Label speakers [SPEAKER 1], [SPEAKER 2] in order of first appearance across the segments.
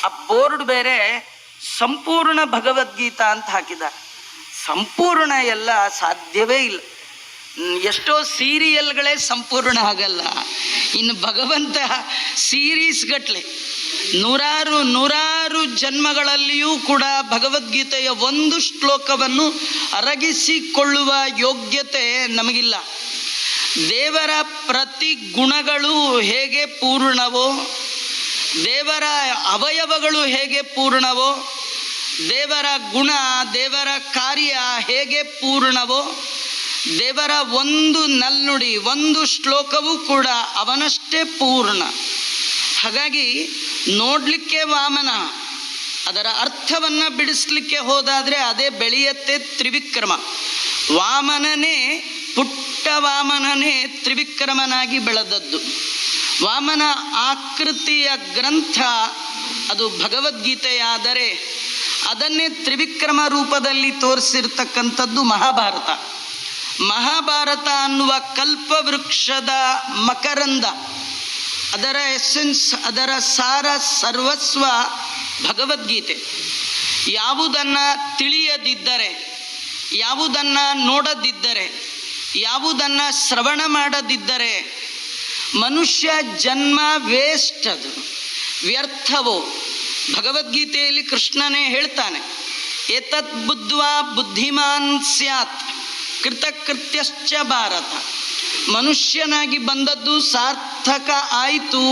[SPEAKER 1] ಆ ಬೋರ್ಡ್ ಬೇರೆ ಸಂಪೂರ್ಣ ಭಗವದ್ಗೀತಾ ಅಂತ ಹಾಕಿದ್ದಾರೆ. ಸಂಪೂರ್ಣ ಎಲ್ಲ ಸಾಧ್ಯವೇ ಇಲ್ಲ. ಎಷ್ಟೋ ಸೀರಿಯಲ್ಗಳೇ ಸಂಪೂರ್ಣ ಆಗಲ್ಲ, ಇನ್ನು ಭಗವಂತ ಸೀರೀಸ್ ಗಟ್ಲೆ ನೂರಾರು ಜನ್ಮಗಳಲ್ಲಿಯೂ ಕೂಡ ಭಗವದ್ಗೀತೆಯ ಒಂದು ಶ್ಲೋಕವನ್ನು ಅರಗಿಸಿಕೊಳ್ಳುವ ಯೋಗ್ಯತೆ ನಮಗಿಲ್ಲ. ದೇವರ ಪ್ರತಿ ಗುಣಗಳು ಹೇಗೆ ಪೂರ್ಣವೋ, ದೇವರ ಅವಯವಗಳು ಹೇಗೆ ಪೂರ್ಣವೋ, ದೇವರ ಗುಣ ದೇವರ ಕಾರ್ಯ ಹೇಗೆ ಪೂರ್ಣವೋ, ದೇವರ ಒಂದು ನಲ್ನುಡಿ ಒಂದು ಶ್ಲೋಕವೂ ಕೂಡ ಅವನಷ್ಟೇ ಪೂರ್ಣ. ಹಾಗಾಗಿ ನೋಡಲಿಕ್ಕೆ ವಾಮನ, ಅದರ ಅರ್ಥವನ್ನು ಬಿಡಿಸ್ಲಿಕ್ಕೆ ಹೋದಾದರೆ ಅದೇ ಬೆಳೆಯತ್ತೆ ತ್ರಿವಿಕ್ರಮ. ವಾಮನನೇ, ಪುಟ್ಟ ವಾಮನನೇ ತ್ರಿವಿಕ್ರಮನಾಗಿ ಬೆಳೆದದ್ದು. ವಾಮನ ಆಕೃತಿಯ ಗ್ರಂಥ ಅದು ಭಗವದ್ಗೀತೆಯಾದರೆ ಅದನ್ನೇ ತ್ರಿವಿಕ್ರಮ ರೂಪದಲ್ಲಿ ತೋರಿಸಿರ್ತಕ್ಕಂಥದ್ದು ಮಹಾಭಾರತ. ಮಹಾಭಾರತ ಅನ್ನುವ ಕಲ್ಪವೃಕ್ಷದ ಮಕರಂದ, ಅದರ ಎಸೆನ್ಸ್, ಅದರ ಸಾರ ಸರ್ವಸ್ವ ಭಗವದ್ಗೀತೆ. ಯಾವುದನ್ನು ತಿಳಿಯದಿದ್ದರೆ, ಯಾವುದನ್ನು ನೋಡದಿದ್ದರೆ, ಯಾವುದನ್ನು ಶ್ರವಣ ಮಾಡದಿದ್ದರೆ ಮನುಷ್ಯ ಜನ್ಮ ವೇಸ್ಟ್, ಅದು ವ್ಯರ್ಥವೋ. ಭಗವದ್ಗೀತೆಯಲ್ಲಿ ಕೃಷ್ಣನೇ ಹೇಳ್ತಾನೆ, ಏತತ್ ಬುದ್ಧ್ವಾ ಬುದ್ಧಿಮಾನ್ ಸ್ಯಾತ್ ಕೃತಕೃತ್ಯಶ್ಚ ಭಾರತ. ಮನುಷ್ಯನಾಗಿ ಬಂದದ್ದು ಸಾರ್ಥಕ ಆಯಿತು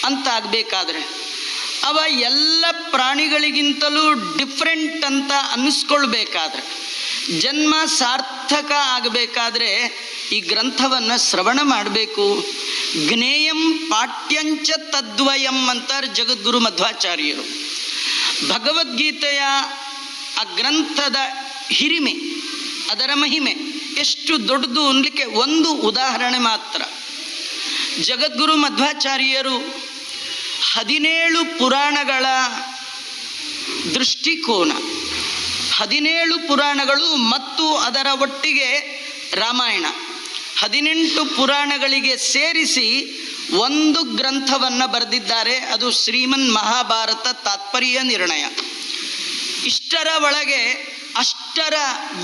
[SPEAKER 1] ಅಂತ ಆಗಬೇಕಾದ್ರೆ, ಅವ ಎಲ್ಲ ಪ್ರಾಣಿಗಳಿಗಿಂತಲೂ ಡಿಫ್ರೆಂಟ್ ಅಂತ ಅನ್ನಿಸ್ಕೊಳ್ಬೇಕಾದ್ರೆ, ಜನ್ಮ ಸಾರ್ಥಕ ಆಗಬೇಕಾದ್ರೆ ಈ ಗ್ರಂಥವನ್ನು ಶ್ರವಣ ಮಾಡಬೇಕು. ಜ್ಞೇಯಂ ಪಾಠ್ಯಂಚ ತದ್ವಯಂ ಅಂತಾರೆ ಜಗದ್ಗುರು ಮಧ್ವಾಚಾರ್ಯರು. ಭಗವದ್ಗೀತೆಯ ಆ ಗ್ರಂಥದ ಹಿರಿಮೆ, ಅದರ ಮಹಿಮೆ ಎಷ್ಟು ದೊಡ್ಡದು ಅನ್ನಲಿಕ್ಕೆ ಒಂದು ಉದಾಹರಣೆ ಮಾತ್ರ. ಜಗದ್ಗುರು ಮಧ್ವಾಚಾರ್ಯರು 17 ಪುರಾಣಗಳ ದೃಷ್ಟಿಕೋನ, 17 ಪುರಾಣಗಳು ಮತ್ತು ಅದರ ಒಟ್ಟಿಗೆ ರಾಮಾಯಣ, 18 ಪುರಾಣಗಳಿಗೆ ಸೇರಿಸಿ ಒಂದು ಗ್ರಂಥವನ್ನು ಬರೆದಿದ್ದಾರೆ. ಅದು ಶ್ರೀಮನ್ ಮಹಾಭಾರತ ತಾತ್ಪರ್ಯ ನಿರ್ಣಯ. ಇಷ್ಟರ ಒಳಗೆ ಅಷ್ಟರ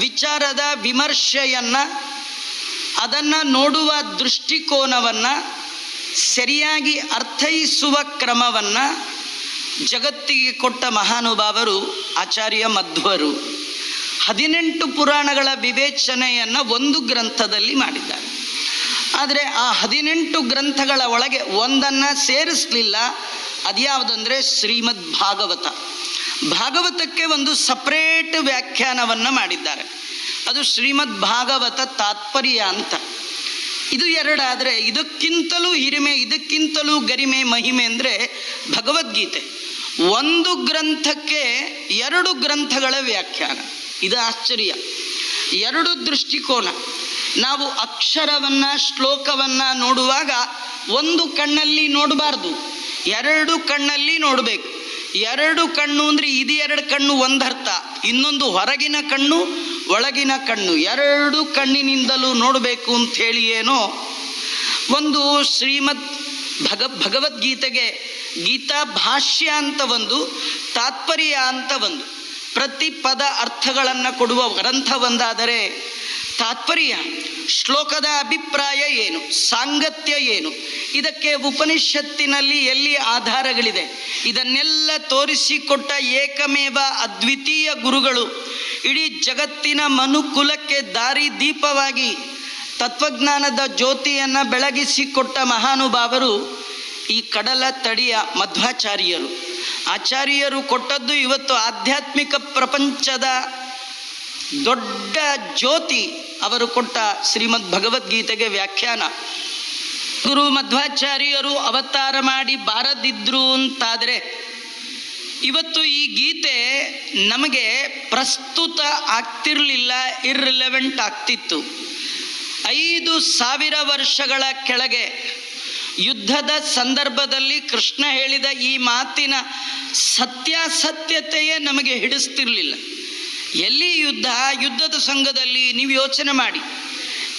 [SPEAKER 1] ವಿಚಾರದ ವಿಮರ್ಶೆಯನ್ನು, ಅದನ್ನು ನೋಡುವ ದೃಷ್ಟಿಕೋನವನ್ನು, ಸರಿಯಾಗಿ ಅರ್ಥೈಸುವ ಕ್ರಮವನ್ನು ಜಗತ್ತಿಗೆ ಕೊಟ್ಟ ಮಹಾನುಭಾವರು ಆಚಾರ್ಯ ಮಧ್ವರು. 18 ಪುರಾಣಗಳ ವಿವೇಚನೆಯನ್ನು ಒಂದು ಗ್ರಂಥದಲ್ಲಿ ಮಾಡಿದ್ದಾರೆ. ಆದರೆ ಆ 18 ಗ್ರಂಥಗಳ ಒಳಗೆ ಒಂದನ್ನು ಸೇರಿಸಲಿಲ್ಲ. ಅದ್ಯಾವುದಂದರೆ ಶ್ರೀಮದ್ ಭಾಗವತ. ಭಾಗವತಕ್ಕೆ ಒಂದು ಸಪ್ರೇಟ್ ವ್ಯಾಖ್ಯಾನವನ್ನು ಮಾಡಿದ್ದಾರೆ. ಅದು ಶ್ರೀಮದ್ ಭಾಗವತ ತಾತ್ಪರ್ಯ ಅಂತ. ಇದು ಎರಡಾದರೆ ಇದಕ್ಕಿಂತಲೂ ಹಿರಿಮೆ, ಇದಕ್ಕಿಂತಲೂ ಗರಿಮೆ, ಮಹಿಮೆ ಅಂದರೆ ಭಗವದ್ಗೀತೆ. ಒಂದು ಗ್ರಂಥಕ್ಕೆ 2 ಗ್ರಂಥಗಳ ವ್ಯಾಖ್ಯಾನ. ಇದು ಆಶ್ಚರ್ಯ. 2 ದೃಷ್ಟಿಕೋನ. ನಾವು ಅಕ್ಷರವನ್ನು, ಶ್ಲೋಕವನ್ನು ನೋಡುವಾಗ ಒಂದು ಕಣ್ಣಲ್ಲಿ ನೋಡಬಾರ್ದು, 2 ಕಣ್ಣಲ್ಲಿ ನೋಡಬೇಕು. 2 ಕಣ್ಣು ಅಂದರೆ ಇದು 2 ಕಣ್ಣು ಒಂದರ್ಥ, ಇನ್ನೊಂದು ಹೊರಗಿನ ಕಣ್ಣು, ಒಳಗಿನ ಕಣ್ಣು, 2 ಕಣ್ಣಿನಿಂದಲೂ ನೋಡಬೇಕು ಅಂಥೇಳಿ ಏನೋ ಒಂದು ಶ್ರೀಮದ್ ಭಗವದ್ಗೀತೆಗೆ ಗೀತಾ ಭಾಷ್ಯ ಅಂತ ಒಂದು, ತಾತ್ಪರ್ಯ ಅಂತ ಒಂದು, ಪ್ರತಿ ಪದ ಅರ್ಥಗಳನ್ನು ಕೊಡುವ ಗ್ರಂಥ ಒಂದಾದರೆ ತಾತ್ಪರ್ಯ, ಶ್ಲೋಕದ ಅಭಿಪ್ರಾಯ ಏನು, ಸಾಂಗತ್ಯ ಏನು, ಇದಕ್ಕೆ ಉಪನಿಷತ್ತಿನಲ್ಲಿ ಎಲ್ಲಿ ಆಧಾರಗಳಿದೆ, ಇದನ್ನೆಲ್ಲ ತೋರಿಸಿಕೊಟ್ಟ ಏಕಮೇವ ಅದ್ವಿತೀಯ ಗುರುಗಳು, ಇಡೀ ಜಗತ್ತಿನ ಮನುಕುಲಕ್ಕೆ ದಾರಿ ದೀಪವಾಗಿ ತತ್ವಜ್ಞಾನದ ಜ್ಯೋತಿಯನ್ನು ಬೆಳಗಿಸಿಕೊಟ್ಟ ಮಹಾನುಭಾವರು ಈ ಕಡಲ ತಡಿಯ ಮಧ್ವಾಚಾರ್ಯರು. ಆಚಾರ್ಯರು ಕೊಟ್ಟದ್ದು ಇವತ್ತು ಆಧ್ಯಾತ್ಮಿಕ ಪ್ರಪಂಚದ ದೊಡ್ಡ ಜ್ಯೋತಿ. ಅವರು ಕೊಟ್ಟ ಶ್ರೀಮದ್ ಭಗವದ್ಗೀತೆಗೆ ವ್ಯಾಖ್ಯಾನ. ಗುರು ಮಧ್ವಾಚಾರ್ಯರು ಅವತಾರ ಮಾಡಿ ಬಾರದಿದ್ರು ಅಂತಾದರೆ ಇವತ್ತು ಈ ಗೀತೆ ನಮಗೆ ಪ್ರಸ್ತುತ ಆಗ್ತಿರಲಿಲ್ಲ, ಇರ್ರಿಲೆವೆಂಟ್ ಆಗ್ತಿತ್ತು. 5000 ವರ್ಷಗಳ ಕೆಳಗೆ ಯುದ್ಧದ ಸಂದರ್ಭದಲ್ಲಿ ಕೃಷ್ಣ ಹೇಳಿದ ಈ ಮಾತಿನ ಸತ್ಯಾಸತ್ಯತೆಯೇ ನಮಗೆ ಹಿಡಿಸ್ತಿರ್ಲಿಲ್ಲ. ಎಲ್ಲಿ ಯುದ್ಧದ ಸಂಘದಲ್ಲಿ ನೀವು ಯೋಚನೆ ಮಾಡಿ,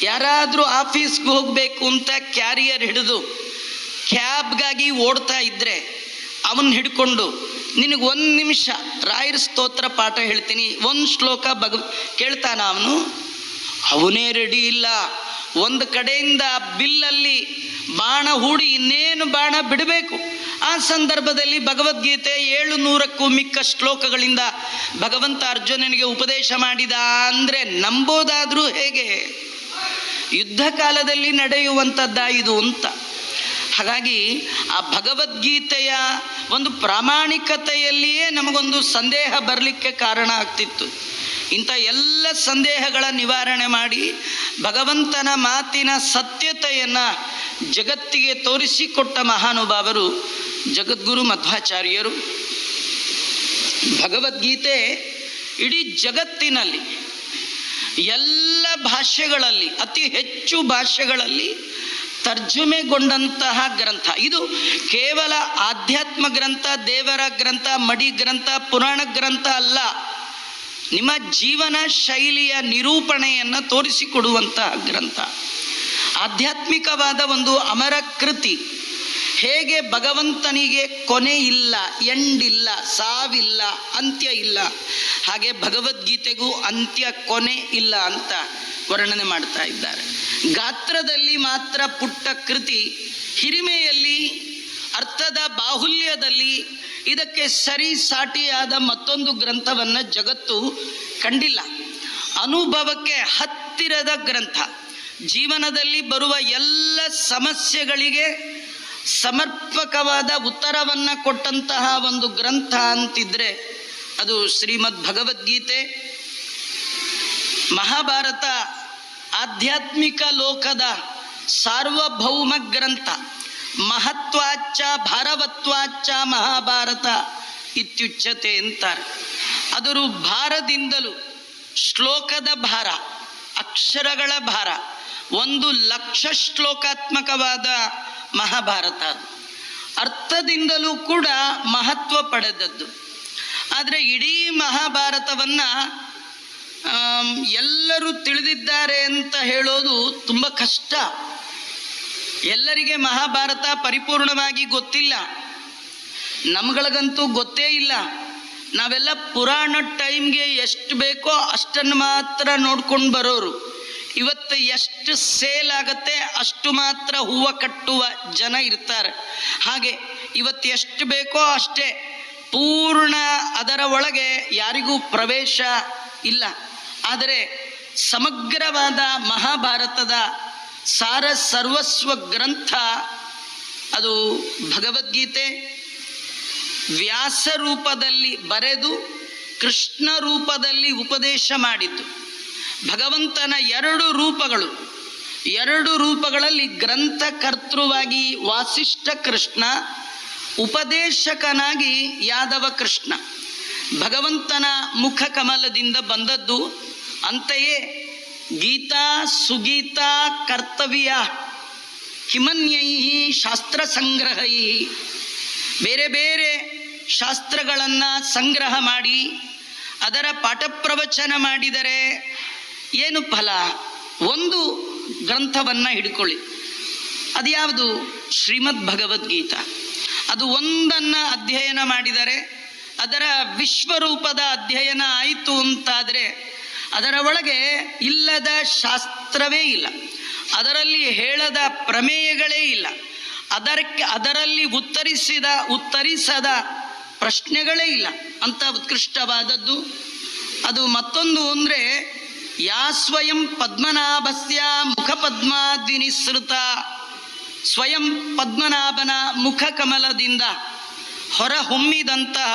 [SPEAKER 1] ಯಾರಾದರೂ ಆಫೀಸ್ಗೆ ಹೋಗಬೇಕು ಅಂತ ಕ್ಯಾರಿಯರ್ ಹಿಡಿದು ಕ್ಯಾಬ್ಗಾಗಿ ಓಡ್ತಾ ಇದ್ದರೆ ಅವನ್ನ ಹಿಡ್ಕೊಂಡು ನಿನಗೆ 1 ನಿಮಿಷ ರಾಯರ ಸ್ತೋತ್ರ ಪಾಠ ಹೇಳ್ತೀನಿ, 1 ಶ್ಲೋಕ ಕೇಳ್ತಾನ ಅವನೇ ರೆಡಿ ಇಲ್ಲ. ಒಂದು ಕಡೆಯಿಂದ ಬಿಲ್ಲಲ್ಲಿ ಬಾಣ ಹೂಡಿ ಇನ್ನೇನು ಬಾಣ ಬಿಡಬೇಕು. ಆ ಸಂದರ್ಭದಲ್ಲಿ ಭಗವದ್ಗೀತೆ 700ಕ್ಕೂ ಮಿಕ್ಕ ಶ್ಲೋಕಗಳಿಂದ ಭಗವಂತ ಅರ್ಜುನನಿಗೆ ಉಪದೇಶ ಮಾಡಿದ ಅಂದರೆ ನಂಬೋದಾದರೂ ಹೇಗೆ? ಯುದ್ಧ ಕಾಲದಲ್ಲಿ ನಡೆಯುವಂಥದ್ದ ಇದು ಅಂತ. ಹಾಗಾಗಿ ಆ ಭಗವದ್ಗೀತೆಯ ಒಂದು ಪ್ರಾಮಾಣಿಕತೆಯಲ್ಲಿಯೇ ನಮಗೊಂದು ಸಂದೇಹ ಬರಲಿಕ್ಕೆ ಕಾರಣ ಆಗ್ತಿತ್ತು. ಇಂಥ ಎಲ್ಲ ಸಂದೇಹಗಳ ನಿವಾರಣೆ ಮಾಡಿ ಭಗವಂತನ ಮಾತಿನ ಸತ್ಯತೆಯನ್ನು ಜಗತ್ತಿಗೆ ತೋರಿಸಿಕೊಟ್ಟ ಮಹಾನುಭಾವರು ಜಗದ್ಗುರು ಮಧ್ವಾಚಾರ್ಯರು. ಭಗವದ್ಗೀತೆ ಇಡೀ ಜಗತ್ತಿನಲ್ಲಿ ಎಲ್ಲ ಭಾಷೆಗಳಲ್ಲಿ, ಅತಿ ಹೆಚ್ಚು ಭಾಷೆಗಳಲ್ಲಿ ತರ್ಜುಮೆಗೊಂಡಂತಹ ಗ್ರಂಥ ಇದು. ಕೇವಲ ಆಧ್ಯಾತ್ಮ ಗ್ರಂಥ, ದೇವರ ಗ್ರಂಥ, ಮಡಿ ಗ್ರಂಥ, ಪುರಾಣ ಗ್ರಂಥ ಅಲ್ಲ. ನಿಮ್ಮ ಜೀವನ ಶೈಲಿಯ ನಿರೂಪಣೆಯನ್ನು ತೋರಿಸಿಕೊಡುವಂತಹ ಗ್ರಂಥ. ಆಧ್ಯಾತ್ಮಿಕವಾದ ಒಂದು ಅಮರ ಕೃತಿ. ಹೇಗೆ ಭಗವಂತನಿಗೆ ಕೊನೆ ಇಲ್ಲ, ಎಂಡಿಲ್ಲ, ಸಾವಿಲ್ಲ, ಅಂತ್ಯ ಇಲ್ಲ, ಹಾಗೆ ಭಗವದ್ಗೀತೆಗೂ ಅಂತ್ಯ, ಕೊನೆ ಇಲ್ಲ ಅಂತ ವರ್ಣನೆ ಮಾಡ್ತಾ ಇದ್ದಾರೆ. ಗಾತ್ರದಲ್ಲಿ ಮಾತ್ರ ಪುಟ್ಟ ಕೃತಿ, ಹಿರಿಮೆಯಲ್ಲಿ, ಅರ್ಥದ ಬಾಹುಲ್ಯದಲ್ಲಿ ಇದಕ್ಕೆ ಸರಿ ಸಾಟಿಯಾದ ಮತ್ತೊಂದು ಗ್ರಂಥವನ್ನು ಜಗತ್ತು ಕಂಡಿಲ್ಲ. ಅನುಭವಕ್ಕೆ ಹತ್ತಿರದ ಗ್ರಂಥ. ಜೀವನದಲ್ಲಿ ಬರುವ ಎಲ್ಲ ಸಮಸ್ಯೆಗಳಿಗೆ ಸಮರ್ಪಕವಾದ ಉತ್ತರವನ್ನು ಕೊಟ್ಟಂತಹ ಒಂದು ಗ್ರಂಥ ಅಂತಿದ್ರೆ ಅದು ಶ್ರೀಮದ್ ಭಗವದ್ಗೀತೆ. ಮಹಾಭಾರತ ಆಧ್ಯಾತ್ಮಿಕ ಲೋಕದ ಸಾರ್ವಭೌಮ ಗ್ರಂಥ. ಮಹತ್ವಾಚ್ಚ ಭಾರವತ್ವಾಚ್ಚ ಮಹಾಭಾರತ ಇತ್ಯುಚ್ಯತೆ ಅಂತಾರೆ. ಅದರ ಭಾರದಿಂದಲೂ ಶ್ಲೋಕದ ಭಾರ, ಅಕ್ಷರಗಳ ಭಾರ, 1,00,000 ಶ್ಲೋಕಾತ್ಮಕವಾದ ಮಹಾಭಾರತ. ಅರ್ಥದಿಂದಲೂ ಕೂಡ ಮಹತ್ವ ಪಡೆದದ್ದು. ಆದರೆ ಇಡೀ ಮಹಾಭಾರತವನ್ನು ಎಲ್ಲರೂ ತಿಳಿದಿದ್ದಾರೆ ಅಂತ ಹೇಳೋದು ತುಂಬ ಕಷ್ಟ. ಎಲ್ಲರಿಗೆ ಮಹಾಭಾರತ ಪರಿಪೂರ್ಣವಾಗಿ ಗೊತ್ತಿಲ್ಲ. ನಮ್ಗಳಿಗಂತೂ ಗೊತ್ತೇ ಇಲ್ಲ. ನಾವೆಲ್ಲ ಪುರಾಣ ಟೈಮ್ಗೆ ಎಷ್ಟು ಬೇಕೋ ಅಷ್ಟನ್ನು ಮಾತ್ರ ನೋಡ್ಕೊಂಡು ಬರೋರು. ಇವತ್ತು ಎಷ್ಟು ಸೇಲ್ ಆಗತ್ತೆ ಅಷ್ಟು ಮಾತ್ರ ಹೂವು ಕಟ್ಟುವ ಜನ ಇರ್ತಾರೆ. ಹಾಗೆ ಇವತ್ತು ಎಷ್ಟು ಬೇಕೋ ಅಷ್ಟೇ, ಪೂರ್ಣ ಅದರ ಒಳಗೆ ಯಾರಿಗೂ ಪ್ರವೇಶ ಇಲ್ಲ. ಆದರೆ ಸಮಗ್ರವಾದ ಮಹಾಭಾರತದ ಸಾರ ಸರ್ವಸ್ವ ಗ್ರಂಥ ಅದು ಭಗವದ್ಗೀತೆ. ವ್ಯಾಸ ರೂಪದಲ್ಲಿ ಬರೆದು ಕೃಷ್ಣ ರೂಪದಲ್ಲಿ ಉಪದೇಶ ಮಾಡಿತು. ಭಗವಂತನ 2 ರೂಪಗಳು, 2 ರೂಪಗಳಲ್ಲಿ ಗ್ರಂಥಕರ್ತೃವಾಗಿ ವಾಸಿಷ್ಠ ಕೃಷ್ಣ, ಉಪದೇಶಕನಾಗಿ ಯಾದವ ಕೃಷ್ಣ. ಭಗವಂತನ ಮುಖ ಕಮಲದಿಂದ ಬಂದದ್ದು. ಅಂತೆಯೇ ಗೀತಾ ಸುಗೀತಾ ಕರ್ತವ್ಯ ಹಿಮನ್ಯೈ ಶಾಸ್ತ್ರ ಸಂಗ್ರಹೈ, ಬೇರೆ ಬೇರೆ ಶಾಸ್ತ್ರಗಳನ್ನು ಸಂಗ್ರಹ ಮಾಡಿ ಅದರ ಪಾಠ ಪ್ರವಚನ ಮಾಡಿದರೆ ಏನು ಫಲ? ಒಂದು ಗ್ರಂಥವನ್ನು ಹಿಡ್ಕೊಳ್ಳಿ, ಅದ್ಯಾವುದು? ಶ್ರೀಮದ್ ಭಗವದ್ಗೀತಾ. ಅದು ಒಂದನ್ನು ಅಧ್ಯಯನ ಮಾಡಿದರೆ ಅದರ ವಿಶ್ವರೂಪದ ಅಧ್ಯಯನ ಆಯಿತು ಅಂತಾದರೆ ಅದರ ಒಳಗೆ ಇಲ್ಲದ ಶಾಸ್ತ್ರವೇ ಇಲ್ಲ, ಅದರಲ್ಲಿ ಹೇಳದ ಪ್ರಮೇಯಗಳೇ ಇಲ್ಲ, ಅದರಲ್ಲಿ ಉತ್ತರಿಸದ ಪ್ರಶ್ನೆಗಳೇ ಇಲ್ಲ ಅಂತ ಉತ್ಕೃಷ್ಟವಾದದ್ದು ಅದು. ಮತ್ತೊಂದು ಅಂದರೆ ಯಾ ಸ್ವಯಂ ಪದ್ಮನಾಭಸ್ಯ ಮುಖ ಪದ್ಮಾದ್ವಿನಿಸೃತ, ಸ್ವಯಂ ಪದ್ಮನಾಭನ ಮುಖ ಕಮಲದಿಂದ ಹೊರಹೊಮ್ಮಿದಂತಹ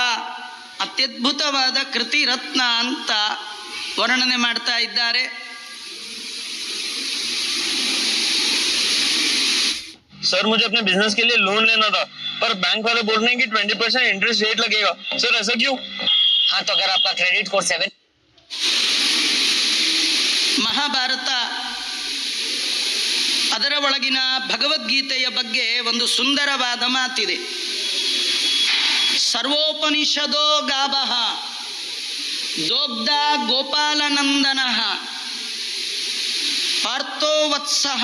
[SPEAKER 1] ಅತ್ಯದ್ಭುತವಾದ ಕೃತಿ ರತ್ನ ಅಂತ ವರ್ಣನೆ ಮಾಡ್ತಾ ಇದ್ದಾರೆ.
[SPEAKER 2] सर मुझे अपने बिजनेस के लिए लोन लेना था, पर बैंक वाले बोल रहे हैं कि 20% इंटरेस्ट रेट लगेगा. सर ऐसा क्यों?
[SPEAKER 3] हाँ, तो अगर आपका क्रेडिट स्कोर 7.
[SPEAKER 1] ಮಹಾಭಾರತ ಅದರ ಒಳಗಿನ ಭಗವದ್ಗೀತೆಯ ಬಗ್ಗೆ ಒಂದು ಸುಂದರವಾದ ಮಾತಿದೆ. ಸರ್ವೋಪನಿಷದೋ ಗಾವಃ ದೋಗ್ಧ ಗೋಪಾಲನಂದನಃ ಪಾರ್ಥೋ ವತ್ಸಃ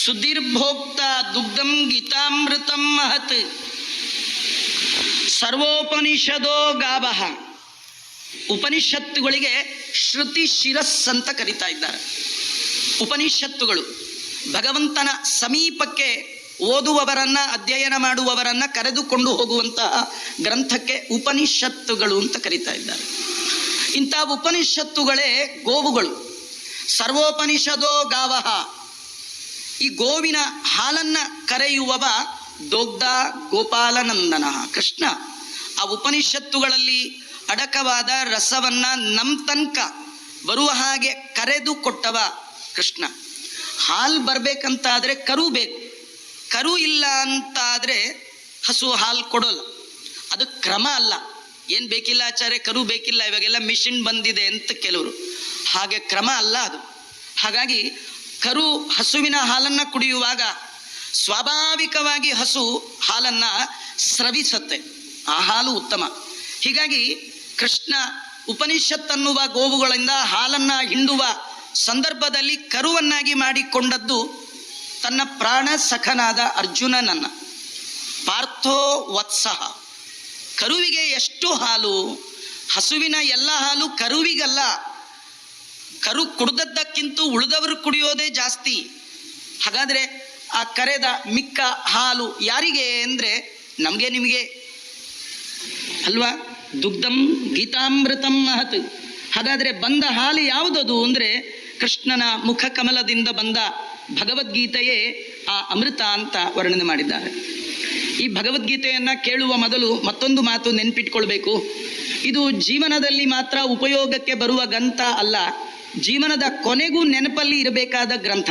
[SPEAKER 1] ಸುಧೀರ್ಭೋಕ್ತ ದುಗ್ಧಂ ಗೀತಾಮೃತಂ ಮಹತ್. ಸರ್ವೋಪನಿಷದೋ ಗಾವಃ. ಉಪನಿಷತ್ತುಗಳಿಗೆ ಶ್ರುತಿ ಶಿರಸ್ ಅಂತ ಕರೀತಾ ಇದ್ದಾರೆ. ಉಪನಿಷತ್ತುಗಳು ಭಗವಂತನ ಸಮೀಪಕ್ಕೆ ಓದುವವರನ್ನ, ಅಧ್ಯಯನ ಮಾಡುವವರನ್ನ ಕರೆದುಕೊಂಡು ಹೋಗುವಂತಹ ಗ್ರಂಥಕ್ಕೆ ಉಪನಿಷತ್ತುಗಳು ಅಂತ ಕರೀತಾ ಇದ್ದಾರೆ. ಇಂಥ ಉಪನಿಷತ್ತುಗಳೇ ಗೋವುಗಳು. ಸರ್ವೋಪನಿಷದೋ ಗಾವಃ. ಈ ಗೋವಿನ ಹಾಲನ್ನ ಕರೆಯುವವ ದೊಗ್ಧ ಗೋಪಾಲನಂದನ ಕೃಷ್ಣ. ಆ ಉಪನಿಷತ್ತುಗಳಲ್ಲಿ ಅಡಕವಾದ ರಸವನ್ನ ನಮ್ಮ ತನಕ ಬರುವ ಹಾಗೆ ಕರೆದು ಕೊಟ್ಟವ ಕೃಷ್ಣ. ಹಾಲು ಬರಬೇಕಂತಾದರೆ ಕರು ಬೇಕು. ಕರು ಇಲ್ಲ ಅಂತಾದರೆ ಹಸು ಹಾಲು ಕೊಡೋಲ್ಲ. ಅದು ಕ್ರಮ ಅಲ್ಲ. ಏನು ಬೇಕಿಲ್ಲ ಆಚಾರ್ಯ, ಕರು ಬೇಕಿಲ್ಲ, ಇವಾಗೆಲ್ಲ ಮಿಷಿನ್ ಬಂದಿದೆ ಅಂತ ಕೆಲವರು. ಹಾಗೆ ಕ್ರಮ ಅಲ್ಲ ಅದು. ಹಾಗಾಗಿ ಕರು ಹಸುವಿನ ಹಾಲನ್ನು ಕುಡಿಯುವಾಗ ಸ್ವಾಭಾವಿಕವಾಗಿ ಹಸು ಹಾಲನ್ನು ಸ್ರವಿಸುತ್ತೆ. ಆ ಹಾಲು ಉತ್ತಮ. ಹೀಗಾಗಿ ಕೃಷ್ಣ ಉಪನಿಷತ್ತನ್ನುವ ಗೋವುಗಳಿಂದ ಹಾಲನ್ನು ಹಿಂಡುವ ಸಂದರ್ಭದಲ್ಲಿ ಕರುವನ್ನಾಗಿ ಮಾಡಿಕೊಂಡದ್ದು ತನ್ನ ಪ್ರಾಣ ಸಖನಾದ ಅರ್ಜುನನನ್ನ. ಪಾರ್ಥೋ ವತ್ಸಃ. ಕರುವಿಗೆ ಎಷ್ಟು ಹಾಲು? ಹಸುವಿನ ಎಲ್ಲ ಹಾಲು ಕರುವಿಗಲ್ಲ. ಕರು ಕುಡ್ದದ್ದಕ್ಕಿಂತ ಉಳಿದವರು ಕುಡಿಯೋದೇ ಜಾಸ್ತಿ. ಹಾಗಾದರೆ ಆ ಕರೆದ ಮಿಕ್ಕ ಹಾಲು ಯಾರಿಗೆ ಅಂದರೆ ನಮಗೆ ನಿಮಗೆ ಅಲ್ವಾ? ದುಗ್ಧಂ ಗೀತಾಮೃತಂ ಮಹತ್. ಹಾಗಾದರೆ ಬಂದ ಹಾಲು ಯಾವುದದು ಅಂದರೆ ಕೃಷ್ಣನ ಮುಖ ಕಮಲದಿಂದ ಬಂದ ಭಗವದ್ಗೀತೆಯೇ ಆ ಅಮೃತ ಅಂತ ವರ್ಣನೆ ಮಾಡಿದ್ದಾರೆ. ಈ ಭಗವದ್ಗೀತೆಯನ್ನು ಕೇಳುವ ಮೊದಲು ಮತ್ತೊಂದು ಮಾತು ನೆನಪಿಟ್ಕೊಳ್ಬೇಕು. ಇದು ಜೀವನದಲ್ಲಿ ಮಾತ್ರ ಉಪಯೋಗಕ್ಕೆ ಬರುವ ಗ್ರಂಥ ಅಲ್ಲ, ಜೀವನದ ಕೊನೆಗೂ ನೆನಪಲ್ಲಿ ಇರಬೇಕಾದ ಗ್ರಂಥ.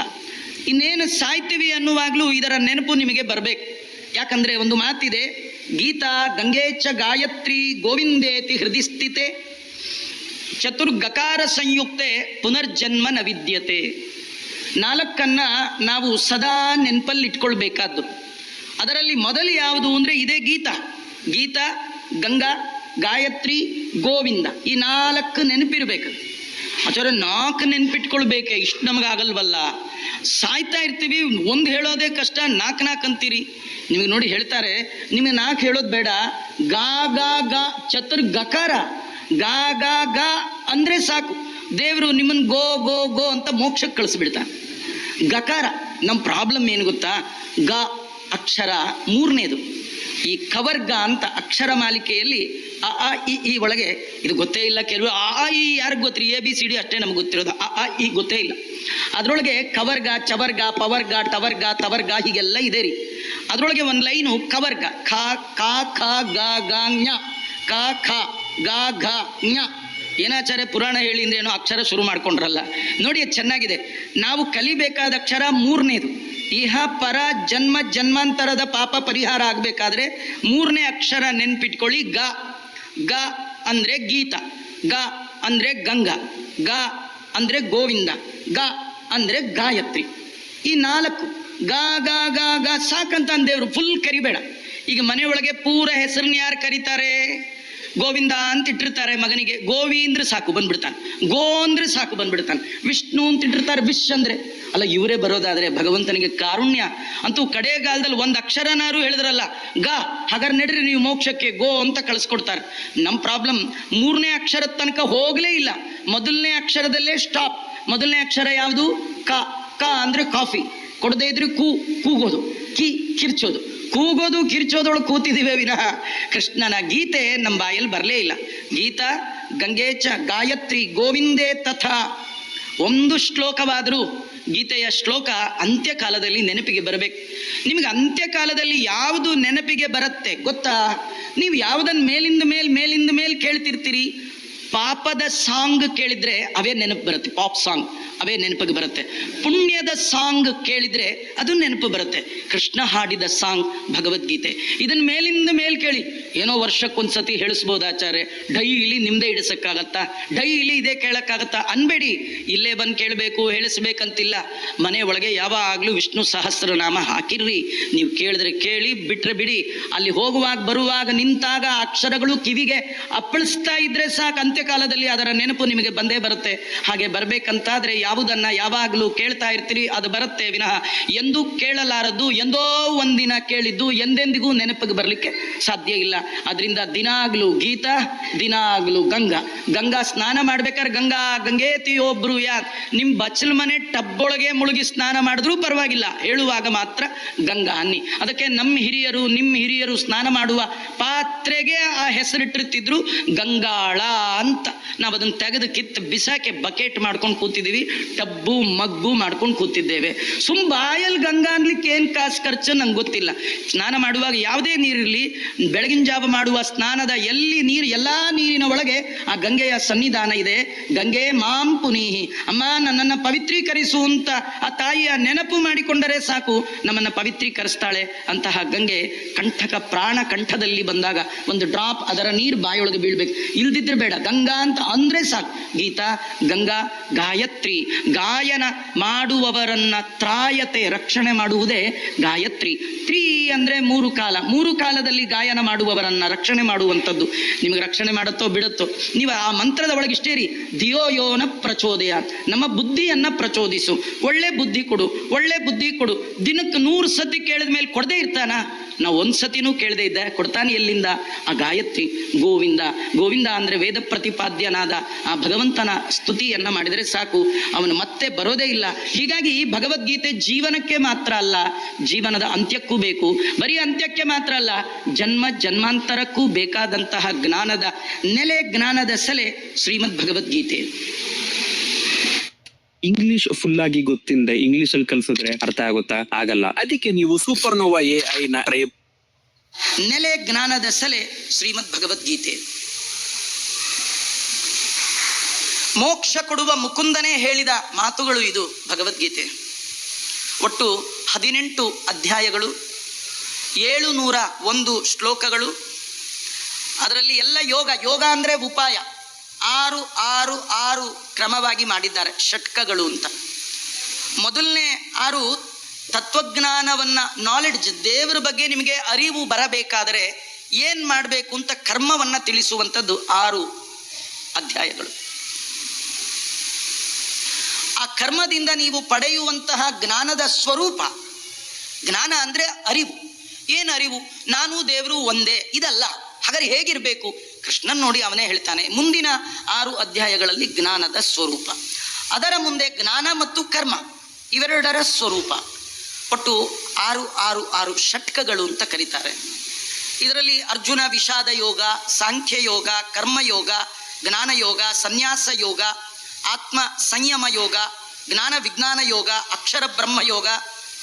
[SPEAKER 1] ಇನ್ನೇನು ಸಾಯ್ತೀವಿ ಅನ್ನುವಾಗಲೂ ಇದರ ನೆನಪು ನಿಮಗೆ ಬರಬೇಕು. ಯಾಕಂದರೆ ಒಂದು ಮಾತಿದೆ, ಗೀತಾ ಗಂಗೇಚ ಗಾಯತ್ರಿ ಗೋವಿಂದೇತಿ ಹೃದಯ ಸ್ಥಿತೆ ಚತುರ್ಗಕಾರ ಸಂಯುಕ್ತೆ ಪುನರ್ಜನ್ಮ ನ ವಿದ್ಯತೆ. ನಾಲ್ಕನ್ನ ನಾವು ಸದಾ ನೆನಪಲ್ಲಿ ಇಟ್ಕೊಳ್ಬೇಕಾದ್ದು. ಅದರಲ್ಲಿ ಮೊದಲು ಯಾವುದು ಅಂದರೆ ಇದೇ ಗೀತಾ. ಗೀತಾ, ಗಂಗಾ, ಗಾಯತ್ರಿ, ಗೋವಿಂದ, ಈ ನಾಲ್ಕು ನೆನಪಿರ್ಬೇಕು. ಆಚಾರ್ಯ 4 ನೆನಪಿಟ್ಕೊಳ್ಬೇಕೆ? ಇಷ್ಟು ನಮಗಾಗಲ್ವಲ್ಲ. ಸಾಯ್ತಾ ಇರ್ತೀವಿ, ಒಂದು ಹೇಳೋದೇ ಕಷ್ಟ, 4 ಅಂತೀರಿ. ನಿಮಗೆ ನೋಡಿ ಹೇಳ್ತಾರೆ, ನಿಮಗೆ 4 ಹೇಳೋದು ಬೇಡ, ಗಾ ಗಾ ಗಾ ಚತುರ್ಗಕಾರ, ಗಾ ಗಾ ಗಾ ಅಂದರೆ ಸಾಕು, ದೇವರು ನಿಮ್ಮನ್ನು ಗೋ ಗೋ ಗೋ ಅಂತ ಮೋಕ್ಷಕ್ಕೆ ಕಳಿಸ್ಬಿಡ್ತಾನೆ. ಗಕಾರ. ನಮ್ಮ ಪ್ರಾಬ್ಲಮ್ ಏನು ಗೊತ್ತಾ? ಗ ಅಕ್ಷರ 3ನೇದು. ಈ ಕವರ್ಗ ಅಂತ ಅಕ್ಷರ ಮಾಲಿಕೆಯಲ್ಲಿ ಅ ಆ ಈ ಒಳಗೆ ಇದು ಗೊತ್ತೇ ಇಲ್ಲ. ಕೆಲವು ಆ ಈ ಯಾರಿಗೆ ಗೊತ್ತಿರಿ? ABCD ಅಷ್ಟೇ ನಮ್ಗೆ ಗೊತ್ತಿರೋದು. ಆ ಈ ಗೊತ್ತೇ ಇಲ್ಲ. ಅದರೊಳಗೆ ಕವರ್ಗ, ಚವರ್ಗ, ಪವರ್ಗ, ಟವರ್ಗ, ತವರ್ಗ ಹೀಗೆಲ್ಲ ಇದೆ ರೀ. ಅದರೊಳಗೆ ಒಂದು ಲೈನು ಕವರ್ಗ, ಖ ಕ ಖ ಗ ಗ ಞ, ಕ ಖ ಗ ಘ ಞ. ಏನಾಚಾರ್ಯ ಪುರಾಣ ಹೇಳಿ ಅಂದ್ರೆ ಏನೋ ಅಕ್ಷರ ಶುರು ಮಾಡ್ಕೊಂಡ್ರಲ್ಲ. ನೋಡಿ ಅದು ಚೆನ್ನಾಗಿದೆ. ನಾವು ಕಲಿಬೇಕಾದ ಅಕ್ಷರ 3ನೇದು. ಇಹ ಪರ ಜನ್ಮ ಜನ್ಮಾಂತರದ ಪಾಪ ಪರಿಹಾರ ಆಗಬೇಕಾದ್ರೆ 3ನೇ ಅಕ್ಷರ ನೆನ್ಪಿಟ್ಕೊಳ್ಳಿ. ಗ. ಗ ಅಂದರೆ ಗೀತ, ಗ ಅಂದರೆ ಗಂಗಾ, ಗ ಅಂದರೆ ಗೋವಿಂದ, ಗ ಅಂದರೆ ಗಾಯತ್ರಿ. ಈ 4 ಗ ಗ ಗ ಗ ಸಾಕಂತ ಅಂದೇವ್ರು ಫುಲ್ ಕರಿಬೇಡ. ಈಗ ಮನೆಯೊಳಗೆ ಪೂರ ಹೆಸರನ್ನ ಯಾರು ಕರೀತಾರೆ? ಗೋವಿಂದ ಅಂತ ಇಟ್ಟಿರ್ತಾರೆ ಮಗನಿಗೆ, ಗೋವಿ ಅಂದ್ರೆ ಸಾಕು ಬಂದ್ಬಿಡ್ತಾನೆ, ಗೋ ಅಂದ್ರೆ ಸಾಕು ಬಂದ್ಬಿಡ್ತಾನೆ. ವಿಷ್ಣು ಅಂತ ಇಟ್ಟಿರ್ತಾರೆ, ವಿಶ್ ಅಂದ್ರೆ ಅಲ್ಲ ಇವರೇ ಬರೋದಾದ್ರೆ ಭಗವಂತನಿಗೆ ಕಾರುಣ್ಯ ಅಂತೂ ಕಡೆಗಾಲದಲ್ಲಿ ಒಂದು ಅಕ್ಷರನಾರು ಹೇಳಿದ್ರಲ್ಲ ಗ, ಹಾಗಾದ್ರೆ ನಡ್ರಿ ನೀವು ಮೋಕ್ಷಕ್ಕೆ, ಗೋ ಅಂತ ಕಳಿಸ್ಕೊಡ್ತಾರೆ. ನಮ್ಮ ಪ್ರಾಬ್ಲಮ್ 3ನೇ ಅಕ್ಷರದ ತನಕ ಹೋಗಲೇ ಇಲ್ಲ, ಮೊದಲನೇ ಅಕ್ಷರದಲ್ಲೇ ಸ್ಟಾಪ್. ಮೊದಲನೇ ಅಕ್ಷರ ಯಾವುದು? ಕ. ಕ ಅಂದ್ರೆ ಕಾಫಿ. ಕೊಡದೇ ಇದ್ರೆ ಕೂಗೋದು, ಕಿರ್ಚೋದು. ಕೂಗೋದು ಕಿರ್ಚೋದೊಳಗೆ ಕೂತಿದ್ದೀವಿ ವಿನಃ ಕೃಷ್ಣನ ಗೀತೆ ನಮ್ಮ ಬಾಯಲ್ಲಿ ಬರಲೇ ಇಲ್ಲ. ಗೀತಾ ಗಂಗೇಚ ಗಾಯತ್ರಿ ಗೋವಿಂದೇ ತಥಾ. ಒಂದು ಶ್ಲೋಕವಾದರೂ ಗೀತೆಯ ಶ್ಲೋಕ ಅಂತ್ಯಕಾಲದಲ್ಲಿ ನೆನಪಿಗೆ ಬರಬೇಕು. ನಿಮಗೆ ಅಂತ್ಯಕಾಲದಲ್ಲಿ ಯಾವುದು ನೆನಪಿಗೆ ಬರುತ್ತೆ ಗೊತ್ತಾ? ನೀವು ಯಾವುದನ್ನು ಮೇಲಿಂದ ಮೇಲೆ ಕೇಳ್ತಿರ್ತೀರಿ. ಪಾಪದ ಸಾಂಗ್ ಕೇಳಿದ್ರೆ ಅವೇ ನೆನಪು ಬರುತ್ತೆ, ಪಾಪ್ ಸಾಂಗ್ ಅವೇ ನೆನಪಿಗೆ ಬರುತ್ತೆ. ಪುಣ್ಯದ ಸಾಂಗ್ ಕೇಳಿದ್ರೆ ಅದು ನೆನಪು ಬರುತ್ತೆ. ಕೃಷ್ಣ ಹಾಡಿದ ಸಾಂಗ್ ಭಗವದ್ಗೀತೆ. ಇದನ್ನ ಮೇಲಿಂದ ಮೇಲೆ ಕೇಳಿ, ಏನೋ ವರ್ಷಕ್ಕೊಂದ್ಸತಿ ಹೇಳಿಸ್ಬೋದು ಆಚಾರ್ಯ, ಡೈಲಿ ನಿಮ್ಮದೇ ಇಡಿಸೋಕ್ಕಾಗತ್ತಾ? ಡೈಲಿ ಇದೇ ಕೇಳೋಕ್ಕಾಗತ್ತಾ ಅನ್ಬೇಡಿ. ಇಲ್ಲೇ ಬಂದು ಕೇಳಬೇಕು ಹೇಳಿಸ್ಬೇಕಂತಿಲ್ಲ. ಮನೆ ಒಳಗೆ ಯಾವಾಗಲೂ ವಿಷ್ಣು ಸಹಸ್ರನಾಮ ಹಾಕಿರ್ರಿ. ನೀವು ಕೇಳಿದ್ರೆ ಕೇಳಿ, ಬಿಟ್ರೆ ಬಿಡಿ. ಅಲ್ಲಿ ಹೋಗುವಾಗ ಬರುವಾಗ ನಿಂತಾಗ ಅಕ್ಷರಗಳು ಕಿವಿಗೆ ಅಪ್ಪಳಿಸ್ತಾ ಇದ್ರೆ ಸಾಕು. ಅಂತ್ಯಕಾಲದಲ್ಲಿ ಅದರ ನೆನಪು ನಿಮಗೆ ಬಂದೇ ಬರುತ್ತೆ. ಹಾಗೆ ಬರಬೇಕಂತಾದ್ರೆ ಯಾವುದನ್ನ ಯಾವಾಗಲೂ ಕೇಳ್ತಾ ಇರ್ತೀರಿ, ಅದು ಬರುತ್ತೆ ವಿನಃ ಎಂದೂ ಕೇಳಲಾರದ್ದು, ಎಂದೋ ಒಂದಿನ ಕೇಳಿದ್ದು ಎಂದೆಂದಿಗೂ ನೆನಪಿಗೆ ಬರಲಿಕ್ಕೆ ಸಾಧ್ಯ ಇಲ್ಲ. ಅದರಿಂದ ದಿನಾಗ್ಲೂ ಗೀತಾ, ದಿನಾಗ್ಲೂ ಗಂಗಾ ಸ್ನಾನ ಮಾಡ್ಬೇಕಾದ್ರೆ ಗಂಗೇತಿಯೋ ಬ್ರೂಯಾತ್, ನಿಮ್ಮ ಬಚ್ಚಲ ಮನೆ ಟಬ್ಬೊಳಗೆ ಮುಳುಗಿ ಸ್ನಾನ ಮಾಡಿದ್ರೂ ಪರವಾಗಿಲ್ಲ, ಹೇಳುವಾಗ ಮಾತ್ರ ಗಂಗಾ ಅನ್ನಿ. ಅದಕ್ಕೆ ನಮ್ಮ ಹಿರಿಯರು ನಿಮ್ಮ ಹಿರಿಯರು ಸ್ನಾನ ಮಾಡುವ ಪಾತ್ರೆಗೆ ಆ ಹೆಸರಿಟ್ಟಿರ್ತಿದ್ರು ಗಂಗಾಳ ಅಂತ. ನಾವು ಅದನ್ನು ತೆಗೆದು ಕಿತ್ತು ಬಿಸಾಕೆ ಬಕೆಟ್ ಮಾಡ್ಕೊಂಡು ಕೂತಿದ್ದೀವಿ, ಟಬ್ಬು ಮಗ್ಗು ಮಾಡ್ಕೊಂಡು ಕೂತಿದ್ದೇವೆ. ಬಾಯಲ್ಲಿ ಗಂಗಾ ಅನ್ಲಿಕ್ಕೆ ಏನು ಕಾಸು ಖರ್ಚು ನಂಗೆ ಗೊತ್ತಿಲ್ಲ. ಸ್ನಾನ ಮಾಡುವಾಗ ಯಾವುದೇ ನೀರಿರಲಿ, ಬೆಳಗಿನ ಜಾವ ಮಾಡುವ ಸ್ನಾನದ ಎಲ್ಲಿ ನೀರು, ಎಲ್ಲ ನೀರಿನ ಒಳಗೆ ಆ ಗಂಗೆಯ ಸನ್ನಿಧಾನ ಇದೆ. ಗಂಗೆ ಮಾಂ ಪುನೀಹಿ, ಅಮ್ಮ ನನ್ನನ್ನು ಪವಿತ್ರೀಕರಿಸು ಅಂತ ಆ ತಾಯಿಯ ನೆನಪು ಮಾಡಿಕೊಂಡರೆ ಸಾಕು, ನಮ್ಮನ್ನು ಪವಿತ್ರೀಕರಿಸ್ತಾಳೆ. ಅಂತಹ ಗಂಗೆ ಕಂಠಕ ಪ್ರಾಣ ಕಂಠದಲ್ಲಿ ಬಂದಾಗ ಒಂದು ಡ್ರಾಪ್ ಅದರ ನೀರು ಬಾಯೊಳಗೆ ಬೀಳ್ಬೇಕು, ಇಲ್ದಿದ್ರೆ ಬೇಡ. ಗಂಗಾ ಅಂತ ಅಂದ್ರೆ ಸಾಕು. ಗೀತಾ, ಗಂಗಾ, ಗಾಯತ್ರಿ, ಗಾಯನ ಮಾಡುವವರನ್ನ ತ್ರಾಯತೆ ರಕ್ಷಣೆ ಮಾಡುವುದೇ ಗಾಯತ್ರಿ. ತ್ರೀ ಅಂದ್ರೆ ಮೂರು ಕಾಲದಲ್ಲಿ ಗಾಯನ ಮಾಡುವವರನ್ನ ರಕ್ಷಣೆ ಮಾಡುವಂಥದ್ದು. ನಿಮಗೆ ರಕ್ಷಣೆ ಮಾಡುತ್ತೋ ಬಿಡುತ್ತೋ, ನೀವು ಆ ಮಂತ್ರದ ಒಳಗೆ ಇಷ್ಟೇ ರೀ, ಧಿಯೋಯೋನ ಪ್ರಚೋದಯ, ನಮ್ಮ ಬುದ್ಧಿಯನ್ನ ಪ್ರಚೋದಿಸು, ಒಳ್ಳೆ ಬುದ್ಧಿ ಕೊಡು. ದಿನಕ್ಕೆ 100 ಸತಿ ಕೇಳಿದ ಮೇಲೆ ಕೊಡದೇ ಇರ್ತಾನ? ನಾವು 1 ಸತಿನೂ ಕೇಳದೇ ಇದ್ದ ಕೊಡ್ತಾನೆ ಎಲ್ಲಿಂದ? ಆ ಗಾಯತ್ರಿ. ಗೋವಿಂದ ಅಂದ್ರೆ ವೇದ ಪ್ರತಿಪಾದ್ಯನಾದ ಆ ಭಗವಂತನ ಸ್ತುತಿಯನ್ನ ಮಾಡಿದರೆ ಸಾಕು, ಅವನು ಮತ್ತೆ ಬರೋದೇ ಇಲ್ಲ. ಹೀಗಾಗಿ ಭಗವದ್ಗೀತೆ ಜೀವನಕ್ಕೆ ಮಾತ್ರ ಅಲ್ಲ, ಜೀವನದ ಅಂತ್ಯಕ್ಕೂ ಬೇಕು. ಬರೀ ಅಂತ್ಯಕ್ಕೆ ಮಾತ್ರ ಅಲ್ಲ, ಜನ್ಮಾಂತರಕ್ಕೂ ಬೇಕಾದಂತಹ ಜ್ಞಾನದ ನೆಲೆ, ಜ್ಞಾನದ ಸೆಲೆ ಶ್ರೀಮದ್ ಭಗವದ್ಗೀತೆ.
[SPEAKER 4] ಇಂಗ್ಲಿಷ್ ಫುಲ್ ಆಗಿ ಗೊತ್ತಿಂದ ಇಂಗ್ಲಿಷ್ ಅಲ್ಲಿ ಕಲ್ಸಿದ್ರೆ ಅರ್ಥ ಆಗುತ್ತಾ? ಆಗಲ್ಲ. ಅದಕ್ಕೆ ನೀವು ಸೂಪರ್ನೋವಾ AI ನ
[SPEAKER 1] ನೆಲೆ, ಜ್ಞಾನದ ಸೆಲೆ ಶ್ರೀಮದ್ ಭಗವದ್ಗೀತೆ. ಮೋಕ್ಷ ಕೊಡುವ ಮುಕುಂದನೇ ಹೇಳಿದ ಮಾತುಗಳು ಇದು ಭಗವದ್ಗೀತೆ. ಒಟ್ಟು 18 ಅಧ್ಯಾಯಗಳು, 701 ಶ್ಲೋಕಗಳು. ಅದರಲ್ಲಿ ಎಲ್ಲ ಯೋಗ ಅಂದ್ರೆ ಉಪಾಯ. 6 ಕ್ರಮವಾಗಿ ಮಾಡಿದ್ದಾರೆ, ಷಟ್ಕಗಳು ಅಂತ. ಮೊದಲನೇ 6 ತತ್ವಜ್ಞಾನವನ್ನ, ನಾಲೆಡ್ಜ್, ದೇವರ ಬಗ್ಗೆ ನಿಮಗೆ ಅರಿವು ಬರಬೇಕಾದರೆ ಏನ್ ಮಾಡಬೇಕು ಅಂತ ಕರ್ಮವನ್ನ ತಿಳಿಸುವಂಥದ್ದು 6 ಅಧ್ಯಾಯಗಳು. ಆ ಕರ್ಮದಿಂದ ನೀವು ಪಡೆಯುವಂತಹ ಜ್ಞಾನದ ಸ್ವರೂಪ. ಜ್ಞಾನ ಅಂದ್ರೆ ಅರಿವು. ಏನು ಅರಿವು? ನಾನು ದೇವರು ಒಂದೇ, ಇದಲ್ಲ. ಹಾಗಾದ್ರೆ ಹೇಗಿರಬೇಕು? ಕೃಷ್ಣನ್ ನೋಡಿ ಅವನೇ ಹೇಳ್ತಾನೆ ಮುಂದಿನ 6 ಅಧ್ಯಾಯಗಳಲ್ಲಿ ಜ್ಞಾನದ ಸ್ವರೂಪ. ಅದರ ಮುಂದೆ ಜ್ಞಾನ ಮತ್ತು ಕರ್ಮ ಇವೆರಡರ ಸ್ವರೂಪ. ಒಟ್ಟು 6 ಷಟ್ಕಗಳು ಅಂತ ಕರೀತಾರೆ. ಇದರಲ್ಲಿ ಅರ್ಜುನ ವಿಷಾದ ಯೋಗ, ಸಾಂಖ್ಯ ಯೋಗ, ಕರ್ಮಯೋಗ, ಜ್ಞಾನ ಯೋಗ, ಸನ್ಯಾಸ ಯೋಗ, ಆತ್ಮ ಸಂಯಮ ಯೋಗ, ಜ್ಞಾನ ವಿಜ್ಞಾನ ಯೋಗ, ಅಕ್ಷರ ಬ್ರಹ್ಮ ಯೋಗ,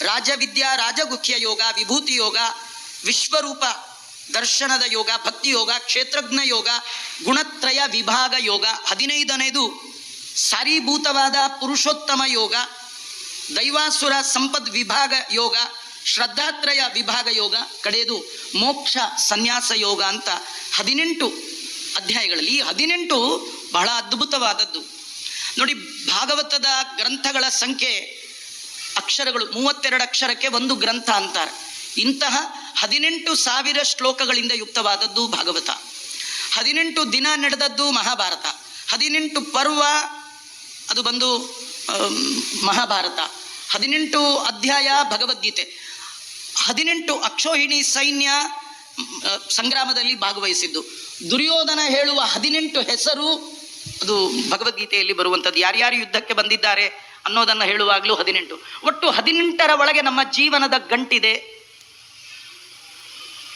[SPEAKER 1] ರಾಜವಿದ್ಯಾ ರಾಜಗುಖ್ಯ ಯೋಗ, ವಿಭೂತಿ ಯೋಗ, ವಿಶ್ವರೂಪ ದರ್ಶನದ ಯೋಗ, ಭಕ್ತಿ ಯೋಗ, ಕ್ಷೇತ್ರಜ್ಞ ಯೋಗ, ಗುಣತ್ರಯ ವಿಭಾಗ ಯೋಗ, 15ನೇದು ಸಾರೀಭೂತವಾದ ಪುರುಷೋತ್ತಮ ಯೋಗ, ದೈವಾಸುರ ಸಂಪದ್ ವಿಭಾಗ ಯೋಗ, ಶ್ರದ್ಧಾತ್ರಯ ವಿಭಾಗ ಯೋಗ, ಕಡೆಯದು ಮೋಕ್ಷ ಸನ್ಯಾಸ ಯೋಗ ಅಂತ 18 ಅಧ್ಯಾಯಗಳಲ್ಲಿ. ಈ 18 ಬಹಳ ಅದ್ಭುತವಾದದ್ದು ನೋಡಿ. ಭಾಗವತದ ಗ್ರಂಥಗಳ ಸಂಖ್ಯೆ ಅಕ್ಷರಗಳು 32 ಅಕ್ಷರಕ್ಕೆ ಒಂದು ಗ್ರಂಥ ಅಂತಾರೆ. ಇಂತಹ 18,000 ಶ್ಲೋಕಗಳಿಂದ ಯುಕ್ತವಾದದ್ದು ಭಾಗವತ. 18 ದಿನ ನಡೆದದ್ದು ಮಹಾಭಾರತ. 18 ಪರ್ವ ಅದು ಬಂದು ಮಹಾಭಾರತ. 18 ಅಧ್ಯಾಯ ಭಗವದ್ಗೀತೆ. 18 ಅಕ್ಷೋಹಿಣಿ ಸೈನ್ಯ ಸಂಗ್ರಾಮದಲ್ಲಿ ಭಾಗವಹಿಸಿದ್ದು. ದುರ್ಯೋಧನ ಹೇಳುವ 18 ಹೆಸರು ಅದು ಭಗವದ್ಗೀತೆಯಲ್ಲಿ ಬರುವಂಥದ್ದು. ಯಾರ್ಯಾರು ಯುದ್ಧಕ್ಕೆ ಬಂದಿದ್ದಾರೆ ಅನ್ನೋದನ್ನು ಹೇಳುವಾಗಲೂ 18. ಒಟ್ಟು 18ರ ಒಳಗೆ ನಮ್ಮ ಜೀವನದ ಗಂಟಿದೆ.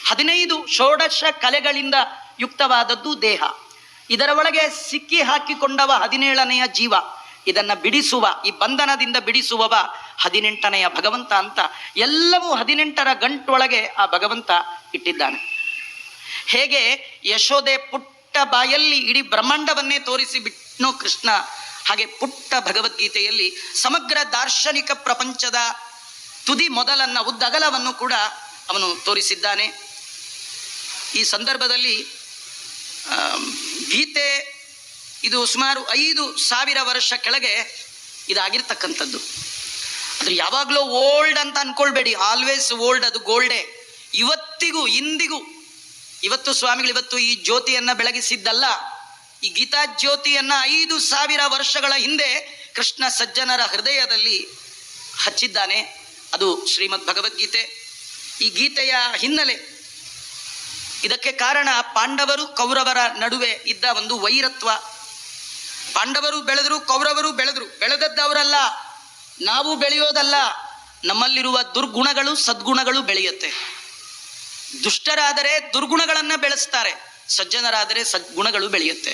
[SPEAKER 1] 15 ಷೋಡಶ ಕಲೆಗಳಿಂದ ಯುಕ್ತವಾದದ್ದು ದೇಹ. ಇದರ ಒಳಗೆ ಸಿಕ್ಕಿ ಹಾಕಿಕೊಂಡವ 17ನೆಯ ಜೀವ. ಇದನ್ನು ಬಿಡಿಸುವ, ಈ ಬಂಧನದಿಂದ ಬಿಡಿಸುವವ 18ನೆಯ ಭಗವಂತ ಅಂತ ಎಲ್ಲವೂ 18ರ ಗಂಟೊಳಗೆ ಆ ಭಗವಂತ ಇಟ್ಟಿದ್ದಾನೆ. ಹೇಗೆ ಯಶೋದೆ ಪುಟ್ಟ ಬಾಯಲ್ಲಿ ಇಡೀ ಬ್ರಹ್ಮಾಂಡವನ್ನೇ ತೋರಿಸಿ ಬಿಟ್ನೋ ಕೃಷ್ಣ, ಹಾಗೆ ಪುಟ್ಟ ಭಗವದ್ಗೀತೆಯಲ್ಲಿ ಸಮಗ್ರ ದಾರ್ಶನಿಕ ಪ್ರಪಂಚದ ತುದಿ ಮೊದಲನ್ನ, ಉದ್ದಗಲವನ್ನು ಕೂಡ ಅವನು ತೋರಿಸಿದ್ದಾನೆ. ಈ ಸಂದರ್ಭದಲ್ಲಿ ಗೀತೆ ಇದು ಸುಮಾರು 5,000 ವರ್ಷ ಕೆಳಗೆ ಇದಾಗಿರ್ತಕ್ಕಂಥದ್ದು. ಅದ್ರ ಯಾವಾಗಲೂ ಓಲ್ಡ್ ಅಂತ ಅನ್ಕೊಳ್ಬೇಡಿ, ಆಲ್ವೇಸ್ ಓಲ್ಡ್, ಅದು ಗೋಲ್ಡೇ. ಇವತ್ತಿಗೂ ಇಂದಿಗೂ, ಇವತ್ತು ಸ್ವಾಮಿಗಳು ಇವತ್ತು ಈ ಜ್ಯೋತಿಯನ್ನು ಬೆಳಗಿಸಿದ್ದಲ್ಲ, ಈ ಗೀತಾ ಜ್ಯೋತಿಯನ್ನ 5,000 ವರ್ಷಗಳ ಹಿಂದೆ ಕೃಷ್ಣ ಸಜ್ಜನರ ಹೃದಯದಲ್ಲಿ ಹಚ್ಚಿದ್ದಾನೆ. ಅದು ಶ್ರೀಮದ್ ಭಗವದ್ಗೀತೆ. ಈ ಗೀತೆಯ ಹಿನ್ನೆಲೆ, ಇದಕ್ಕೆ ಕಾರಣ ಪಾಂಡವರು ಕೌರವರ ನಡುವೆ ಇದ್ದ ಒಂದು ವೈರತ್ವ. ಪಾಂಡವರು ಬೆಳೆದ್ರು, ಕೌರವರು ಬೆಳೆದ್ರು. ಬೆಳೆದದ್ದವರಲ್ಲ, ನಾವು ಬೆಳೆಯೋದಲ್ಲ. ನಮ್ಮಲ್ಲಿರುವ ದುರ್ಗುಣಗಳು ಸದ್ಗುಣಗಳು ಬೆಳೆಯುತ್ತೆ. ದುಷ್ಟರಾದರೆ ದುರ್ಗುಣಗಳನ್ನ ಬೆಳೆಸ್ತಾರೆ, ಸಜ್ಜನರಾದರೆ ಸದ್ಗುಣಗಳು ಬೆಳೆಯುತ್ತೆ.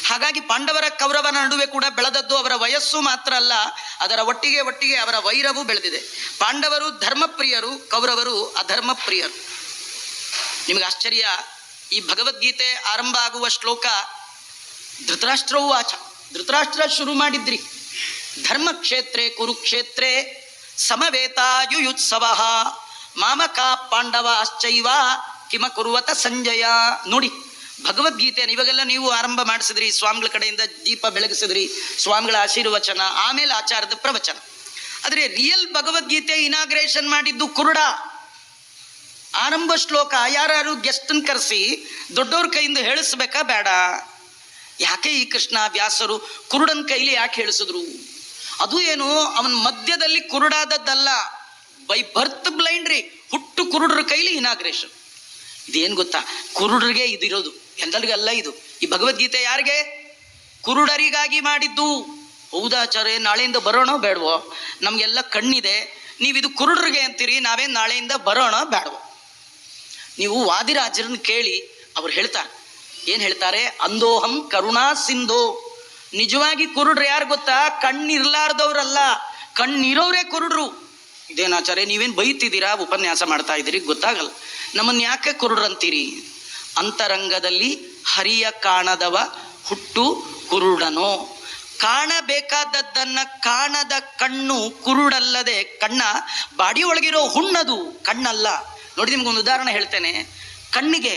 [SPEAKER 1] ಹಾಗಾಗಿ ಪಾಂಡವರ ಕೌರವರ ನಡುವೆ ಕೂಡ ಬೆಳೆದದ್ದು ಅವರ ವಯಸ್ಸು ಮಾತ್ರ ಅಲ್ಲ, ಅದರ ಒಟ್ಟಿಗೆ ಒಟ್ಟಿಗೆ ಅವರ ವೈರವೂ ಬೆಳೆದಿದೆ. ಪಾಂಡವರು ಧರ್ಮಪ್ರಿಯರು, ಕೌರವರು ಅಧರ್ಮಪ್ರಿಯರು. ನಿಮಗೆ ಆಶ್ಚರ್ಯ, ಈ ಭಗವದ್ಗೀತೆ ಆರಂಭ ಆಗುವ ಶ್ಲೋಕ ಧೃತರಾಷ್ಟ್ರವೂ ಧೃತರಾಷ್ಟ್ರ ಶುರು ಮಾಡಿದ್ರಿ. ಧರ್ಮಕ್ಷೇತ್ರೇ ಕುರುಕ್ಷೇತ್ರೇ ಸಮವೇತಾಯುಯುತ್ಸವ ಮಾಮಕ ಪಾಂಡವ ಆಶ್ಚೈವ ಕಿಮ ಕುರುವತ ಸಂಜಯ. ನೋಡಿ, ಭಗವದ್ಗೀತೆಯನ್ನು ಇವಾಗೆಲ್ಲ ನೀವು ಆರಂಭ ಮಾಡಿಸಿದ್ರಿ, ಸ್ವಾಮಿಗಳ ಕಡೆಯಿಂದ ದೀಪ ಬೆಳಗಿಸಿದ್ರಿ, ಸ್ವಾಮಿಗಳ ಆಶೀರ್ವಚನ, ಆಮೇಲೆ ಆಚಾರದ ಪ್ರವಚನ. ಆದರೆ ರಿಯಲ್ ಭಗವದ್ಗೀತೆ ಇನಾಗ್ರೇಷನ್ ಮಾಡಿದ್ದು ಕುರುಡ. ಆರಂಭ ಶ್ಲೋಕ ಯಾರು ಗೆಸ್ಟನ್ನು ಕರೆಸಿ ದೊಡ್ಡವ್ರ ಕೈಯಿಂದ ಹೇಳಿಸ್ಬೇಕಾ ಬೇಡ? ಯಾಕೆ ಈ ಕೃಷ್ಣ ವ್ಯಾಸರು ಕುರುಡನ ಕೈಲಿ ಯಾಕೆ ಹೇಳಿಸಿದ್ರು? ಅದು ಏನು, ಅವನ ಮಧ್ಯದಲ್ಲಿ ಕುರುಡಾದದ್ದಲ್ಲ, ಬೈ ಬರ್ತ್ ಬ್ಲೈಂಡ್ ರೀ, ಹುಟ್ಟು ಕುರುಡರ ಕೈಲಿ ಇನಾಗ್ರೇಷನ್. ಇದೇನು ಗೊತ್ತಾ, ಕುರುಡರಿಗೆ ಇದಿರೋದು, ಎಲ್ಲರಿಗೆಲ್ಲ ಇದು. ಈ ಭಗವದ್ಗೀತೆ ಯಾರಿಗೆ? ಕುರುಡರಿಗಾಗಿ ಮಾಡಿದ್ದು. ಹೌದಾಚಾರ್ಯ, ನಾಳೆಯಿಂದ ಬರೋಣ ಬೇಡವೋ? ನಮಗೆಲ್ಲ ಕಣ್ಣಿದೆ, ನೀವಿದು ಕುರುಡರಿಗೆ ಅಂತೀರಿ, ನಾವೇನು ನಾಳೆಯಿಂದ ಬರೋಣ ಬೇಡವೋ? ನೀವು ವಾದಿರಾಜರನ್ನು ಕೇಳಿ, ಅವ್ರು ಹೇಳ್ತಾರೆ, ಏನು ಹೇಳ್ತಾರೆ? ಅಂದೋಹಂ ಕರುಣಾ ಸಿಂಧೋ. ನಿಜವಾಗಿ ಕುರುಡ್ರು ಯಾರು ಗೊತ್ತಾ? ಕಣ್ಣಿರ್ಲಾರ್ದವ್ರಲ್ಲ, ಕಣ್ಣಿರೋರೇ ಕುರುಡ್ರು. ಇದೇನಾಚಾರ್ಯ, ನೀವೇನು ಬೈತಿದ್ದೀರಾ, ಉಪನ್ಯಾಸ ಮಾಡ್ತಾ ಇದ್ದೀರಿ, ಗೊತ್ತಾಗಲ್ಲ. ನಮ್ಮನ್ನು ಯಾಕೆ ಕುರುಡ್ರಂತೀರಿ? ಅಂತರಂಗದಲ್ಲಿ ಹರಿಯ ಕಾಣದವ ಹುಟ್ಟು ಕುರುಡನೋ. ಕಾಣಬೇಕಾದದ್ದನ್ನ ಕಾಣದ ಕಣ್ಣು ಕುರುಡಲ್ಲದೆ ಕಣ್ಣ ಬಾಡಿ ಒಳಗಿರೋ ಹುಣ್ಣದು, ಕಣ್ಣಲ್ಲ. ನೋಡಿ, ನಿಮ್ಗೊಂದು ಉದಾಹರಣೆ ಹೇಳ್ತೇನೆ. ಕಣ್ಣಿಗೆ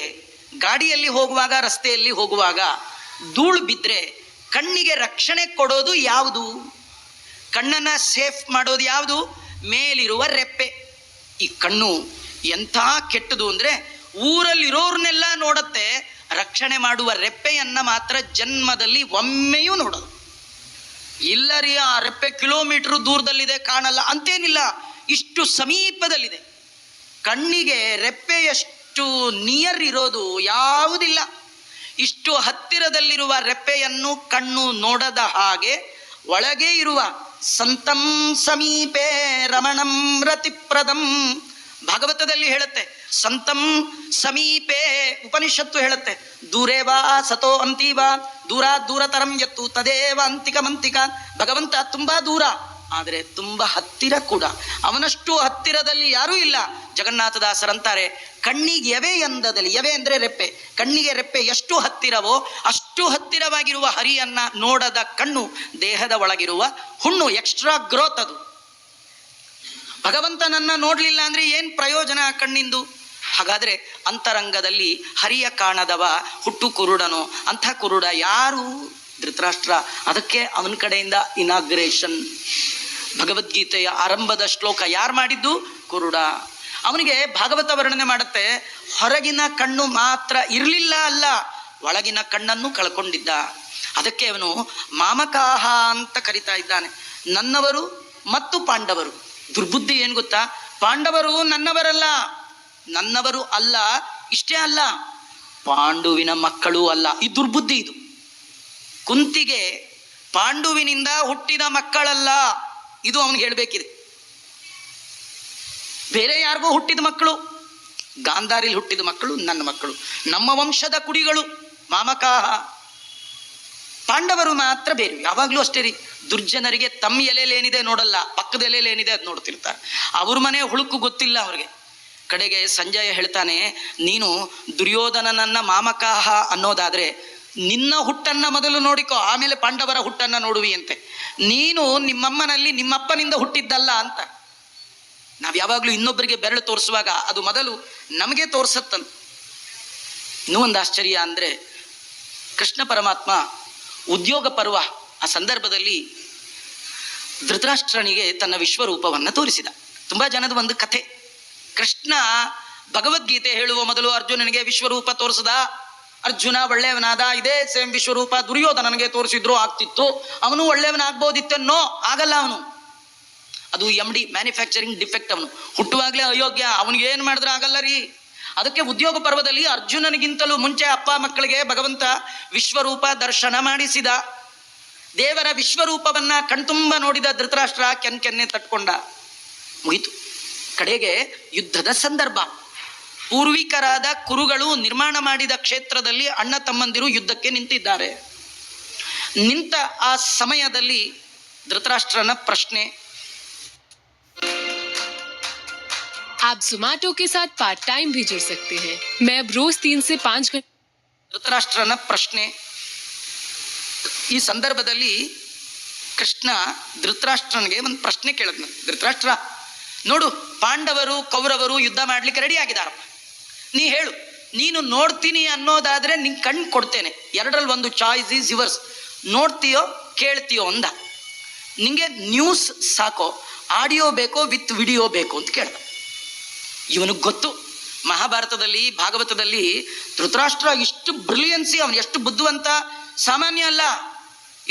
[SPEAKER 1] ಗಾಡಿಯಲ್ಲಿ ಹೋಗುವಾಗ, ರಸ್ತೆಯಲ್ಲಿ ಹೋಗುವಾಗ ಧೂಳು ಬಿದ್ದರೆ ಕಣ್ಣಿಗೆ ರಕ್ಷಣೆ ಕೊಡೋದು ಯಾವುದು? ಕಣ್ಣನ್ನು ಸೇಫ್ ಮಾಡೋದು ಯಾವುದು? ಮೇಲಿರುವ ರೆಪ್ಪೆ. ಈ ಕಣ್ಣು ಎಂಥ ಕೆಟ್ಟದು ಅಂದರೆ, ಊರಲ್ಲಿರೋರ್ನೆಲ್ಲ ನೋಡುತ್ತೆ, ರಕ್ಷಣೆ ಮಾಡುವ ರೆಪ್ಪೆಯನ್ನ ಮಾತ್ರ ಜನ್ಮದಲ್ಲಿ ಒಮ್ಮೆಯೂ ನೋಡೋದು ಇಲ್ಲ ರೀ. ಆ ರೆಪ್ಪೆ ಕಿಲೋಮೀಟರ್ ದೂರದಲ್ಲಿದೆ, ಕಾಣಲ್ಲ ಅಂತೇನಿಲ್ಲ, ಇಷ್ಟು ಸಮೀಪದಲ್ಲಿದೆ. ಕಣ್ಣಿಗೆ ರೆಪ್ಪೆಯಷ್ಟು ನಿಯರ್ ಇರೋದು ಯಾವುದಿಲ್ಲ. ಇಷ್ಟು ಹತ್ತಿರದಲ್ಲಿರುವ ರೆಪ್ಪೆಯನ್ನು ಕಣ್ಣು ನೋಡದ ಹಾಗೆ ಒಳಗೆ ಇರುವ ಸಂತಂ ಸಮೀಪೆ ರಮಣಂ ರತಿಪ್ರದಂ. ಭಾಗವತದಲ್ಲಿ ಹೇಳುತ್ತೆ, ಸಂತಂ ಸಮೀಪೆ. ಉಪನಿಷತ್ತು ಹೇಳುತ್ತೆ, ದೂರೇವಾ ಸತೋ ಅಂತೀವಾ ದೂರತರಂ ಎತ್ತು ತದೇವ ಅಂತಿಕ. ಭಗವಂತ ತುಂಬಾ ದೂರ, ಆದರೆ ತುಂಬಾ ಹತ್ತಿರ ಕೂಡ. ಅವನಷ್ಟು ಹತ್ತಿರದಲ್ಲಿ ಯಾರೂ ಇಲ್ಲ. ಜಗನ್ನಾಥದಾಸರಂತಾರೆ, ಕಣ್ಣಿಗೆ ಎವೆ ಎಂದದಲ್ಲಿ, ಎವೆ ಅಂದರೆ ರೆಪ್ಪೆ, ಕಣ್ಣಿಗೆ ರೆಪ್ಪೆ ಎಷ್ಟು ಹತ್ತಿರವೋ ಅಷ್ಟು ಹತ್ತಿರವಾಗಿರುವ ಹರಿಯನ್ನ ನೋಡದ ಕಣ್ಣು ದೇಹದ ಒಳಗಿರುವ ಹುಣ್ಣು, ಎಕ್ಸ್ಟ್ರಾ ಗ್ರೋತ್ ಅದು. ಭಗವಂತನನ್ನ ನೋಡ್ಲಿಲ್ಲ ಅಂದ್ರೆ ಏನ್ ಪ್ರಯೋಜನ ಕಣ್ಣಿಂದು? ಹಾಗಾದ್ರೆ ಅಂತರಂಗದಲ್ಲಿ ಹರಿಯ ಕಾಣದವ ಹುಟ್ಟು ಕುರುಡನು. ಅಂಥ ಕುರುಡ ಯಾರು? ಧೃತರಾಷ್ಟ್ರ. ಅದಕ್ಕೆ ಅವನ ಕಡೆಯಿಂದ ಇನಾಗ್ರೇಷನ್. ಭಗವದ್ಗೀತೆಯ ಆರಂಭದ ಶ್ಲೋಕ ಯಾರು ಮಾಡಿದ್ದು? ಕುರುಡ. ಅವನಿಗೆ ಭಾಗವತ ವರ್ಣನೆ ಮಾಡುತ್ತೆ, ಹೊರಗಿನ ಕಣ್ಣು ಮಾತ್ರ ಇರಲಿಲ್ಲ ಅಲ್ಲ, ಒಳಗಿನ ಕಣ್ಣನ್ನು ಕಳ್ಕೊಂಡಿದ್ದ. ಅದಕ್ಕೆ ಅವನು ಮಾಮಕಾಹ ಅಂತ ಕರಿತಾ ಇದ್ದಾನೆ. ನನ್ನವರು ಮತ್ತು ಪಾಂಡವರು. ದುರ್ಬುದ್ಧಿ ಏನು ಗೊತ್ತಾ? ಪಾಂಡವರು ನನ್ನವರು ಅಲ್ಲ, ಇಷ್ಟೇ ಅಲ್ಲ, ಪಾಂಡುವಿನ ಮಕ್ಕಳು ಅಲ್ಲ. ಈ ದುರ್ಬುದ್ಧಿ ಇದು. ಕುಂತಿಗೆ ಪಾಂಡುವಿನಿಂದ ಹುಟ್ಟಿದ ಮಕ್ಕಳಲ್ಲ, ಇದು ಅವನಿಗೆ ಹೇಳಬೇಕಿದೆ. ಬೇರೆ ಯಾರಿಗೋ ಹುಟ್ಟಿದ ಮಕ್ಕಳು, ಗಾಂಧಾರಿಲಿ ಹುಟ್ಟಿದ ಮಕ್ಕಳು ನನ್ನ ಮಕ್ಕಳು, ನಮ್ಮ ವಂಶದ ಕುಡಿಗಳು, ಮಾಮಕಾಹ. ಪಾಂಡವರು ಮಾತ್ರ ಬೇರೆ. ಯಾವಾಗಲೂ ಅಷ್ಟೇ ರೀ, ದುರ್ಜನರಿಗೆ ತಮ್ಮ ಎಲೆಲೇನಿದೆ ನೋಡಲ್ಲ, ಪಕ್ಕದ ಎಲೆಲೇನಿದೆ ಅದು ನೋಡ್ತಿರ್ತಾರೆ. ಅವ್ರ ಮನೆ ಹುಳುಕು ಗೊತ್ತಿಲ್ಲ ಅವ್ರಿಗೆ. ಕಡೆಗೆ ಸಂಜಯ ಹೇಳ್ತಾನೆ, ನೀನು ದುರ್ಯೋಧನನನ್ನ ಮಾಮಕಾಹ ಅನ್ನೋದಾದ್ರೆ ನಿನ್ನ ಹುಟ್ಟನ್ನ ಮೊದಲು ನೋಡಿಕೋ, ಆಮೇಲೆ ಪಾಂಡವರ ಹುಟ್ಟನ್ನ ನೋಡುವಿಯಂತೆ. ನೀನು ನಿಮ್ಮಮ್ಮನಲ್ಲಿ ನಿಮ್ಮಪ್ಪನಿಂದ ಹುಟ್ಟಿದ್ದಲ್ಲ ಅಂತ. ನಾವು ಯಾವಾಗಲೂ ಇನ್ನೊಬ್ಬರಿಗೆ ಬೆರಳು ತೋರಿಸುವಾಗ ಅದು ಮೊದಲು ನಮಗೆ ತೋರಿಸತ್ತಂತ. ಇನ್ನೂ ಒಂದು ಆಶ್ಚರ್ಯ ಅಂದರೆ, ಕೃಷ್ಣ ಪರಮಾತ್ಮ ಉದ್ಯೋಗ ಪರ್ವ ಆ ಸಂದರ್ಭದಲ್ಲಿ ಧೃತರಾಷ್ಟ್ರನಿಗೆ ತನ್ನ ವಿಶ್ವರೂಪವನ್ನು ತೋರಿಸಿದ. ತುಂಬ ಜನದ ಒಂದು ಕಥೆ. ಕೃಷ್ಣ ಭಗವದ್ಗೀತೆ ಹೇಳುವ ಮೊದಲು ಅರ್ಜುನನಿಗೆ ವಿಶ್ವರೂಪ ತೋರಿಸಿದ. ಅರ್ಜುನ ಒಳ್ಳೆಯವನಾದ, ಇದೇ ಸೇಮ್ ವಿಶ್ವರೂಪ ದುರ್ಯೋಧನನಿಗೆ ತೋರಿಸಿದ್ರು ಆಗ್ತಿತ್ತು, ಅವನು ಒಳ್ಳೆಯವನಾಗ್ಬೋದಿತ್ತನ್ನೋ, ಆಗಲ್ಲ ಅವನು. ಅದು MD ಮ್ಯಾನುಫ್ಯಾಕ್ಚರಿಂಗ್ ಡಿಫೆಕ್ಟ್. ಅವನು ಹುಟ್ಟುವಾಗಲೇ ಅಯೋಗ್ಯ, ಅವನಿಗೆ ಏನು ಮಾಡಿದ್ರೆ ಆಗಲ್ಲ ರೀ. ಅದಕ್ಕೆ ಉದ್ಯೋಗ ಪರ್ವದಲ್ಲಿ ಅರ್ಜುನನಿಗಿಂತಲೂ ಮುಂಚೆ ಅಪ್ಪ ಮಕ್ಕಳಿಗೆ ಭಗವಂತ ವಿಶ್ವರೂಪ ದರ್ಶನ ಮಾಡಿಸಿದ. ದೇವರ ವಿಶ್ವರೂಪವನ್ನ ಕಣ್ತುಂಬ ನೋಡಿದ ಧೃತರಾಷ್ಟ್ರ ಕೆನ್ನೆ ತಟ್ಕೊಂಡ, ಮುಗಿತು. ಕಡೆಗೆ ಯುದ್ಧದ ಸಂದರ್ಭ. ಪೂರ್ವಿಕರಾದ ಕುರುಗಳು ನಿರ್ಮಾಣ ಮಾಡಿದ ಕ್ಷೇತ್ರದಲ್ಲಿ ಅಣ್ಣ ತಮ್ಮಂದಿರು ಯುದ್ಧಕ್ಕೆ ನಿಂತಿದ್ದಾರೆ. ನಿಂತ ಆ ಸಮಯದಲ್ಲಿ ಧೃತರಾಷ್ಟ್ರನ ಪ್ರಶ್ನೆ,
[SPEAKER 5] आप जोमैटो के साथ पार्ट टाइम भी जुड़ सकते हैं। मैं अब रोज 3 से 5 घंटे।
[SPEAKER 1] ಧೃತರಾಷ್ಟ್ರನ ಪ್ರಶ್ನೆ. ಈ ಸಂದರ್ಭದಲ್ಲಿ ಕೃಷ್ಣ ಧೃತರಾಷ್ಟ್ರನಿಗೆ ಒಂದು ಪ್ರಶ್ನೆ ಕೇಳಿದ್ನ. ಧೃತರಾಷ್ಟ್ರ, ನೋಡು, ಪಾಂಡವರು ಕೌರವರು ಯುದ್ಧ ಮಾಡ್ಲಿಕ್ಕೆ ರೆಡಿ ಆಗಿದಾರಪ್ಪ, ನೀ ಹೇಳು, ನೀನು ನೋಡ್ತೀನಿ ಅನ್ನೋದಾದ್ರೆ ನಿಂಗೆ ಕಣ್ಣು ಕೊಡ್ತೇನೆ, ಎರಡರಲ್ಲಿ ಒಂದು ಚಾಯ್ಸ್ ಈಸ್ ಯುವರ್ಸ್, ನೋಡ್ತೀಯೋ ಕೇಳ್ತೀಯೋ ಅಂದ. ನಿಂಗೆ ನ್ಯೂಸ್ ಸಾಕೋ, ಆಡಿಯೋ ಬೇಕೋ ವಿತ್ ವಿಡಿಯೋ ಬೇಕು ಅಂತ ಕೇಳ್ದ. ಇವನಿಗೆ ಗೊತ್ತು, ಮಹಾಭಾರತದಲ್ಲಿ ಭಾಗವತದಲ್ಲಿ ಧೃತರಾಷ್ಟ್ರ ಇಷ್ಟು ಬ್ರಿಲಿಯನ್ಸಿ, ಅವನು ಎಷ್ಟು ಬುದ್ಧಿವಂತ ಸಾಮಾನ್ಯ ಅಲ್ಲ.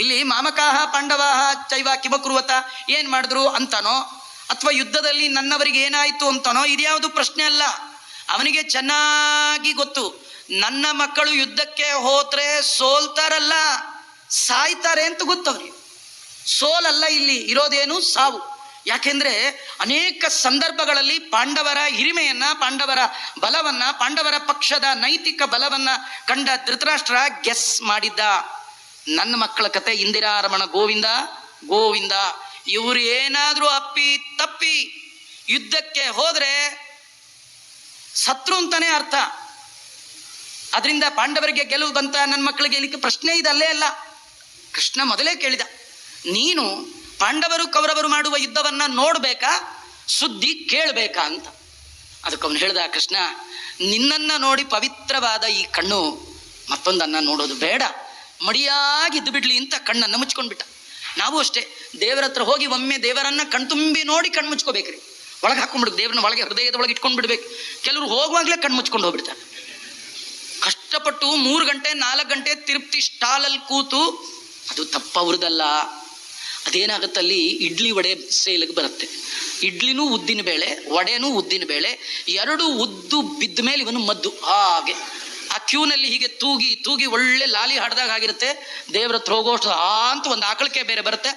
[SPEAKER 1] ಇಲ್ಲಿ ಮಾಮಕಾಹ ಪಾಂಡವಾಹ ಚೈವ ಕಿಮಕುರುವತ ಏನ್ ಮಾಡಿದ್ರು ಅಂತಾನೋ, ಅಥವಾ ಯುದ್ಧದಲ್ಲಿ ನನ್ನವರಿಗೆ ಏನಾಯ್ತು ಅಂತಾನೋ, ಇದ್ಯಾವುದು ಪ್ರಶ್ನೆ ಅಲ್ಲ. ಅವನಿಗೆ ಚೆನ್ನಾಗಿ ಗೊತ್ತು, ನನ್ನ ಮಕ್ಕಳು ಯುದ್ಧಕ್ಕೆ ಹೋದ್ರೆ ಸೋಲ್ತಾರಲ್ಲ, ಸಾಯ್ತಾರೆ ಅಂತ ಗೊತ್ತವ್ರಿಗೆ. ಸೋಲಲ್ಲ, ಇಲ್ಲಿ ಇರೋದೇನು ಸಾವು. ಯಾಕೆಂದ್ರೆ ಅನೇಕ ಸಂದರ್ಭಗಳಲ್ಲಿ ಪಾಂಡವರ ಹಿರಿಮೆಯನ್ನ, ಪಾಂಡವರ ಬಲವನ್ನ, ಪಾಂಡವರ ಪಕ್ಷದ ನೈತಿಕ ಬಲವನ್ನ ಕಂಡ ಧೃತರಾಷ್ಟ್ರ ಗೆಸ್ ಮಾಡಿದ್ದ. ನನ್ನ ಮಕ್ಕಳ ಕತೆ ಇಂದಿರಾರಮಣ ಗೋವಿಂದ ಗೋವಿಂದ, ಇವರು ಏನಾದ್ರೂ ಅಪ್ಪಿ ತಪ್ಪಿ ಯುದ್ಧಕ್ಕೆ ಹೋದ್ರೆ ಸತ್ರು ಅಂತಾನೆ ಅರ್ಥ. ಅದರಿಂದ ಪಾಂಡವರಿಗೆ ಗೆಲುವು ಬಂತ, ನನ್ನ ಮಕ್ಕಳಿಗೆ ಗೆಲ್ಲಿಕ್ಕೆ ಪ್ರಶ್ನೆ ಇದಲ್ಲೇ ಅಲ್ಲ. ಕೃಷ್ಣ ಮೊದಲೇ ಕೇಳಿದ, ನೀನು ಪಾಂಡವರು ಕೌರವರು ಮಾಡುವ ಯುದ್ಧವನ್ನ ನೋಡ್ಬೇಕಾ, ಸುದ್ದಿ ಕೇಳಬೇಕಾ ಅಂತ. ಅದಕ್ಕೆ ಅವನು ಹೇಳ್ದ, ಕೃಷ್ಣ, ನಿನ್ನನ್ನ ನೋಡಿ ಪವಿತ್ರವಾದ ಈ ಕಣ್ಣು ಮತ್ತೊಂದನ್ನ ನೋಡೋದು ಬೇಡ, ಮಡಿಯಾಗಿದ್ದು ಬಿಡ್ಲಿ ಅಂತ ಕಣ್ಣನ್ನು ಮುಚ್ಕೊಂಡ್ಬಿಟ್ಟ. ನಾವು ಅಷ್ಟೇ, ದೇವರ ಹತ್ರ ಹೋಗಿ ಒಮ್ಮೆ ದೇವರನ್ನ ಕಣ್ತುಂಬಿ ನೋಡಿ ಕಣ್ಣು ಮುಚ್ಕೋಬೇಕ್ರಿ, ಒಳಗೆ ಹಾಕೊಂಡ್ಬಿಡ್ಬೇಕು, ದೇವ್ರನ್ನ ಒಳಗೆ ಹೃದಯದ ಒಳಗೆ ಇಟ್ಕೊಂಡು ಬಿಡ್ಬೇಕು. ಕೆಲವರು ಹೋಗುವಾಗಲೇ ಕಣ್ಣು ಮುಚ್ಕೊಂಡು ಹೋಗ್ಬಿಡ್ತಾರೆ. ಕಷ್ಟಪಟ್ಟು 3 ಗಂಟೆ 4 ಗಂಟೆ ತಿರುಪ್ತಿ ಸ್ಟಾಲಲ್ಲಿ ಕೂತು, ಅದು ತಪ್ಪವ್ರದಲ್ಲ. ಅದೇನಾಗತ್ತಲ್ಲಿ, ಇಡ್ಲಿ ವಡೆ ಸೇಲಿಗೆ ಬರುತ್ತೆ. ಇಡ್ಲಿನೂ ಉದ್ದಿನ ಬೇಳೆ, ವಡೆನೂ ಉದ್ದಿನ ಬೇಳೆ, ಎರಡು ಉದ್ದು ಬಿದ್ದ ಮೇಲೆ ಇವನು ಮದ್ದು. ಹಾಗೆ ಆ ಕ್ಯೂನಲ್ಲಿ ಹೀಗೆ ತೂಗಿ ತೂಗಿ ಒಳ್ಳೆ ಲಾಲಿ ಹಾಡ್ದಾಗ ಆಗಿರುತ್ತೆ. ದೇವ್ರ ಹತ್ರ ಹೋಗೋಷ್ಟು ಅಂತ ಒಂದು ಆಕಳಿಕೆ ಬೇರೆ ಬರುತ್ತೆ.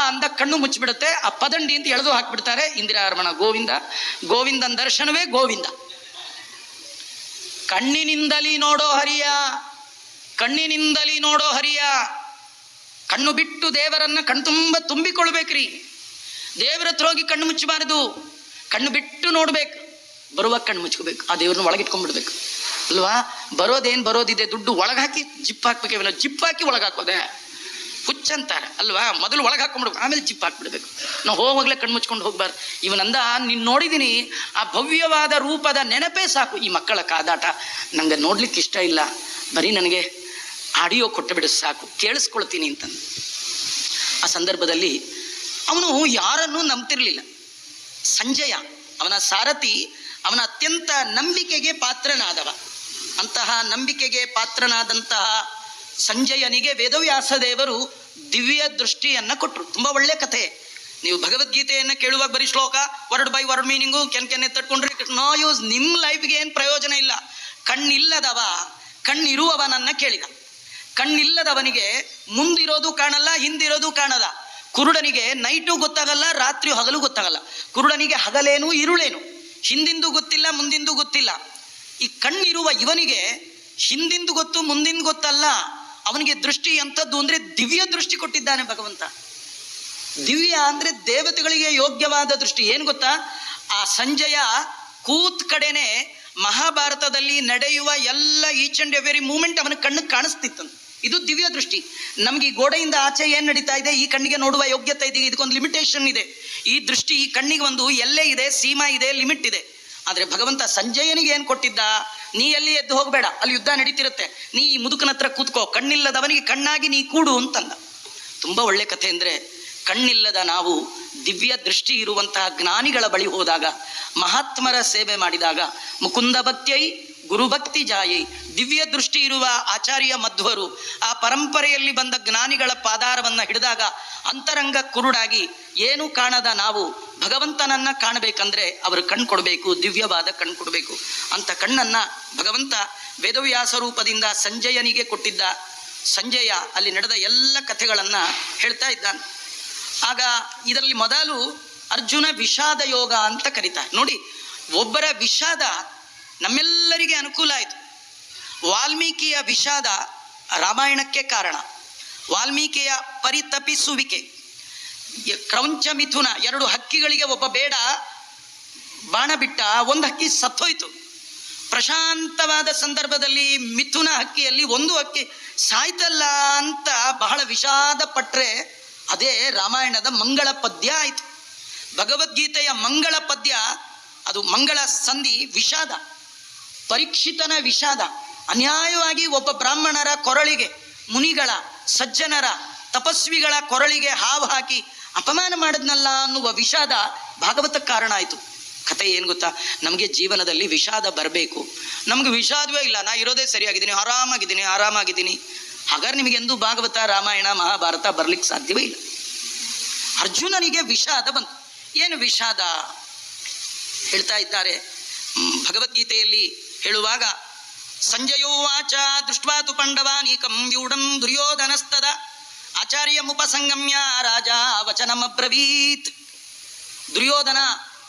[SPEAKER 1] ಅಂದ ಕಣ್ಣು ಮುಚ್ಚಿಬಿಡುತ್ತೆ. ಆ ಪದಂಡಿ ಅಂತ ಎಳೆದು ಹಾಕ್ಬಿಡ್ತಾರೆ. ಇಂದಿರಾರಮಣ ಗೋವಿಂದ, ಗೋವಿಂದನ ದರ್ಶನವೇ ಗೋವಿಂದ. ಕಣ್ಣಿನಿಂದಲಿ ನೋಡೋ ಹರಿಯ, ಕಣ್ಣಿನಿಂದಲಿ ನೋಡೋ ಹರಿಯ. ಕಣ್ಣು ಬಿಟ್ಟು ದೇವರನ್ನ ಕಣ್ತುಂಬ ತುಂಬಿಕೊಳ್ಬೇಕ್ರಿ. ದೇವರ ಹತ್ರ ಹೋಗಿ ಕಣ್ಣು ಮುಚ್ಚಬಾರದು, ಕಣ್ಣು ಬಿಟ್ಟು ನೋಡ್ಬೇಕು. ಬರುವಾಗ ಕಣ್ಣು ಮುಚ್ಕೋಬೇಕು, ಆ ದೇವ್ರನ್ನ ಒಳಗಿಟ್ಕೊಂಡ್ಬಿಡ್ಬೇಕು ಅಲ್ವಾ. ಬರೋದೇನು ಬರೋದಿದೆ, ದುಡ್ಡು ಒಳಗೆ ಹಾಕಿ ಜಿಪ್ ಹಾಕ್ಬೇಕೇವಲ್ಲ, ಜಿಪ್ ಹಾಕಿ ಒಳಗೆ ಹಾಕೋದೆ ಹುಚ್ಚಂತಾರೆ ಅಲ್ವಾ. ಮೊದಲು ಒಳಗೆ ಹಾಕೊಂಡ್ಬಿಡ್ಬೇಕು, ಆಮೇಲೆ ಜಿಪ್ ಹಾಕ್ಬಿಡ್ಬೇಕು. ನಾವು ಹೋಗುವಾಗಲೇ ಕಣ್ಣು ಮುಚ್ಕೊಂಡು ಹೋಗ್ಬಾರ್ದು. ಇವನಂದ, ನೀನು ನೋಡಿದ್ದೀನಿ, ಆ ಭವ್ಯವಾದ ರೂಪದ ನೆನಪೇ ಸಾಕು. ಈ ಮಕ್ಕಳ ಕಾದಾಟ ನಂಗೆ ನೋಡ್ಲಿಕ್ಕೆ ಇಷ್ಟ ಇಲ್ಲ, ಬರೀ ನನಗೆ ಆಡಿಯೋ ಕೊಟ್ಟು ಬಿಡು ಸಾಕು, ಕೇಳಿಸ್ಕೊಳ್ತೀನಿ ಅಂತಂದು. ಆ ಸಂದರ್ಭದಲ್ಲಿ ಅವನು ಯಾರನ್ನೂ ನಂಬ್ತಿರ್ಲಿಲ್ಲ. ಸಂಜಯ ಅವನ ಸಾರಥಿ, ಅವನ ಅತ್ಯಂತ ನಂಬಿಕೆಗೆ ಪಾತ್ರನಾದವ. ಅಂತಹ ನಂಬಿಕೆಗೆ ಪಾತ್ರನಾದಂತಹ ಸಂಜಯನಿಗೆ ವೇದವ್ಯಾಸ ದೇವರು ದಿವ್ಯ ದೃಷ್ಟಿಯನ್ನ ಕೊಟ್ಟರು. ತುಂಬಾ ಒಳ್ಳೆ ಕಥೆ. ನೀವು ಭಗವದ್ಗೀತೆಯನ್ನ ಕೇಳುವಾಗ ಬರೀ ಶ್ಲೋಕ, ವರ್ಡ್ ಬೈ ವರ್ಡ್ ಮೀನಿಂಗು ಕೆನ್ನೆ ತಟ್ಕೊಂಡ್ರೆ ನೋ ಯೂಸ್. ನಿಮ್ಮ ಲೈಫ್ಗೆ ಏನು ಪ್ರಯೋಜನ ಇಲ್ಲ. ಕಣ್ಣಿಲ್ಲದವ ಕಣ್ಣಿರುವವನನ್ನ ಕೇಳಿದ. ಕಣ್ಣಿಲ್ಲದವನಿಗೆ ಮುಂದಿರೋದು ಕಾಣಲ್ಲ, ಹಿಂದಿರೋದು ಕಾಣಲ್ಲ. ಕುರುಡನಿಗೆ ನೈಟು ಗೊತ್ತಾಗಲ್ಲ, ರಾತ್ರಿ ಹಗಲು ಗೊತ್ತಾಗಲ್ಲ. ಕುರುಡನಿಗೆ ಹಗಲೇನು ಇರುಳೇನು, ಹಿಂದಿಂದು ಗೊತ್ತಿಲ್ಲ, ಮುಂದಿಂದು ಗೊತ್ತಿಲ್ಲ. ಈ ಕಣ್ಣಿರುವ ಇವನಿಗೆ ಹಿಂದಿಂದು ಗೊತ್ತು, ಮುಂದಿಂದು ಗೊತ್ತಲ್ಲ. ಅವನಿಗೆ ದೃಷ್ಟಿ ಎಂಥದ್ದು ಅಂದ್ರೆ ದಿವ್ಯ ದೃಷ್ಟಿ ಕೊಟ್ಟಿದ್ದಾನೆ ಭಗವಂತ. ದಿವ್ಯ ಅಂದ್ರೆ ದೇವತೆಗಳಿಗೆ ಯೋಗ್ಯವಾದ ದೃಷ್ಟಿ. ಏನು ಗೊತ್ತಾ, ಆ ಸಂಜಯ ಕೂತ್ ಕಡೆನೆ ಮಹಾಭಾರತದಲ್ಲಿ ನಡೆಯುವ ಎಲ್ಲ ಈಚ್ ಅಂಡ್ ಎವರಿ ಮೂಮೆಂಟ್ ಅವನ ಕಣ್ಣಿಗೆ ಕಾಣಿಸ್ತಿತ್ತಂತ. ಇದು ದಿವ್ಯ ದೃಷ್ಟಿ. ನಮ್ಗೆ ಈ ಗೋಡೆಯಿಂದ ಆಚೆ ಏನ್ ನಡೀತಾ ಇದೆ, ಈ ಕಣ್ಣಿಗೆ ನೋಡುವ ಯೋಗ್ಯತೆ ಇದೆ. ಇದಕ್ಕೊಂದು ಲಿಮಿಟೇಷನ್ ಇದೆ. ಈ ದೃಷ್ಟಿ, ಈ ಕಣ್ಣಿಗೆ ಒಂದು ಎಲ್ಲೆ ಇದೆ, ಸೀಮಾ ಇದೆ, ಲಿಮಿಟ್ ಇದೆ. ಆದ್ರೆ ಭಗವಂತ ಸಂಜಯನಿಗೆ ಏನ್ ಕೊಟ್ಟಿದ್ದ, ನೀ ಎಲ್ಲಿ ಎದ್ದು ಹೋಗಬೇಡ, ಅಲ್ಲಿ ಯುದ್ಧ ನಡೀತಿರುತ್ತೆ, ನೀ ಈ ಮುದುಕನ ಹತ್ರ ಕೂತ್ಕೋ, ಕಣ್ಣಿಲ್ಲದವನಿಗೆ ಕಣ್ಣಾಗಿ ನೀ ಕೂಡು ಅಂತಂದ. ತುಂಬಾ ಒಳ್ಳೆ ಕಥೆ. ಅಂದ್ರೆ ಕಣ್ಣಿಲ್ಲದ ನಾವು ದಿವ್ಯ ದೃಷ್ಟಿ ಇರುವಂತಹ ಜ್ಞಾನಿಗಳ ಬಳಿ ಹೋದಾಗ, ಮಹಾತ್ಮರ ಸೇವೆ ಮಾಡಿದಾಗ, ಮುಕುಂದ ಭಕ್ತ್ಯೈ ಗುರುಭಕ್ತಿ ಜಾಯಿ. ದಿವ್ಯ ದೃಷ್ಟಿ ಇರುವ ಆಚಾರ್ಯ ಮಧ್ವರು ಆ ಪರಂಪರೆಯಲ್ಲಿ ಬಂದ ಜ್ಞಾನಿಗಳ ಪಾದಾರವನ್ನು ಹಿಡಿದಾಗ ಅಂತರಂಗ ಕುರುಡಾಗಿ ಏನೂ ಕಾಣದ ನಾವು ಭಗವಂತನನ್ನ ಕಾಣಬೇಕಂದ್ರೆ ಅವರು ಕಣ್ಣು ಕೊಡಬೇಕು, ದಿವ್ಯವಾದ ಕಣ್ಣು ಕೊಡಬೇಕು. ಅಂತ ಕಣ್ಣನ್ನ ಭಗವಂತ ವೇದವ್ಯಾಸ ರೂಪದಿಂದ ಸಂಜಯನಿಗೆ ಕೊಟ್ಟಿದ್ದ. ಸಂಜಯ ಅಲ್ಲಿ ನಡೆದ ಎಲ್ಲ ಕಥೆಗಳನ್ನು ಹೇಳ್ತಾ ಇದ್ದಾನೆ. ಆಗ ಇದರಲ್ಲಿ ಮೊದಲು ಅರ್ಜುನ ವಿಷಾದ ಯೋಗ ಅಂತ ಕರೀತಾರೆ. ನೋಡಿ, ಒಬ್ಬರ ವಿಷಾದ ನಮ್ಮೆಲ್ಲರಿಗೆ ಅನುಕೂಲ ಆಯಿತು. ವಾಲ್ಮೀಕಿಯ ವಿಷಾದ ರಾಮಾಯಣಕ್ಕೆ ಕಾರಣ. ವಾಲ್ಮೀಕಿಯ ಪರಿತಪಿಸುವಿಕೆ, ಕ್ರೌಂಚ ಮಿಥುನ, 2 ಹಕ್ಕಿಗಳಿಗೆ ಒಬ್ಬ ಬೇಡ ಬಾಣ ಬಿಟ್ಟ, ಒಂದು ಹಕ್ಕಿ ಸತ್ತೋಯ್ತು. ಪ್ರಶಾಂತವಾದ ಸಂದರ್ಭದಲ್ಲಿ ಮಿಥುನ ಹಕ್ಕಿಯಲ್ಲಿ ಒಂದು ಹಕ್ಕಿ ಸಾಯ್ತಲ್ಲ ಅಂತ ಬಹಳ ವಿಷಾದ ಪಟ್ರೆ ಅದೇ ರಾಮಾಯಣದ ಮಂಗಳ ಪದ್ಯ ಆಯಿತು. ಭಗವದ್ಗೀತೆಯ ಮಂಗಳ ಪದ್ಯ ಅದು ಮಂಗಳ ಸಂಧಿ ವಿಷಾದ. ಪರೀಕ್ಷಿತನ ವಿಷಾದ, ಅನ್ಯಾಯವಾಗಿ ಒಬ್ಬ ಬ್ರಾಹ್ಮಣರ ಕೊರಳಿಗೆ, ಮುನಿಗಳ, ಸಜ್ಜನರ, ತಪಸ್ವಿಗಳ ಕೊರಳಿಗೆ ಹಾವು ಹಾಕಿ ಅಪಮಾನ ಮಾಡಿದ್ನಲ್ಲ ಅನ್ನುವ ವಿಷಾದ ಭಾಗವತಕ್ಕೆ ಕಾರಣ ಆಯಿತು. ಕಥೆ ಏನು ಗೊತ್ತಾ, ನಮಗೆ ಜೀವನದಲ್ಲಿ ವಿಷಾದ ಬರಬೇಕು. ನಮ್ಗೆ ವಿಷಾದವೇ ಇಲ್ಲ, ನಾ ಇರೋದೇ ಸರಿಯಾಗಿದ್ದೀನಿ, ಆರಾಮಾಗಿದ್ದೀನಿ. ಹಾಗಾದ್ರೆ ನಿಮಗೆಂದು ಭಾಗವತ, ರಾಮಾಯಣ, ಮಹಾಭಾರತ ಬರ್ಲಿಕ್ಕೆ ಸಾಧ್ಯವೇ ಇಲ್ಲ. ಅರ್ಜುನನಿಗೆ ವಿಷಾದ ಬಂತು. ಏನು ವಿಷಾದ ಹೇಳ್ತಾ ಇದ್ದಾರೆ ಭಗವದ್ಗೀತೆಯಲ್ಲಿ ಹೇಳುವಾಗ, ಸಂಜಯೋ ವಾಚ ದೃಷ್ಟ್ವಾತು ಪಾಂಡವಾನೀಕಂ ವ್ಯೂಢಂ ದುರ್ಯೋಧನಸ್ತದ ಆಚಾರ್ಯ ಮುಪಸಂಗಮ್ಯ ರಾಜ ವಚನಮಬ್ರವೀತ್. ದುರ್ಯೋಧನ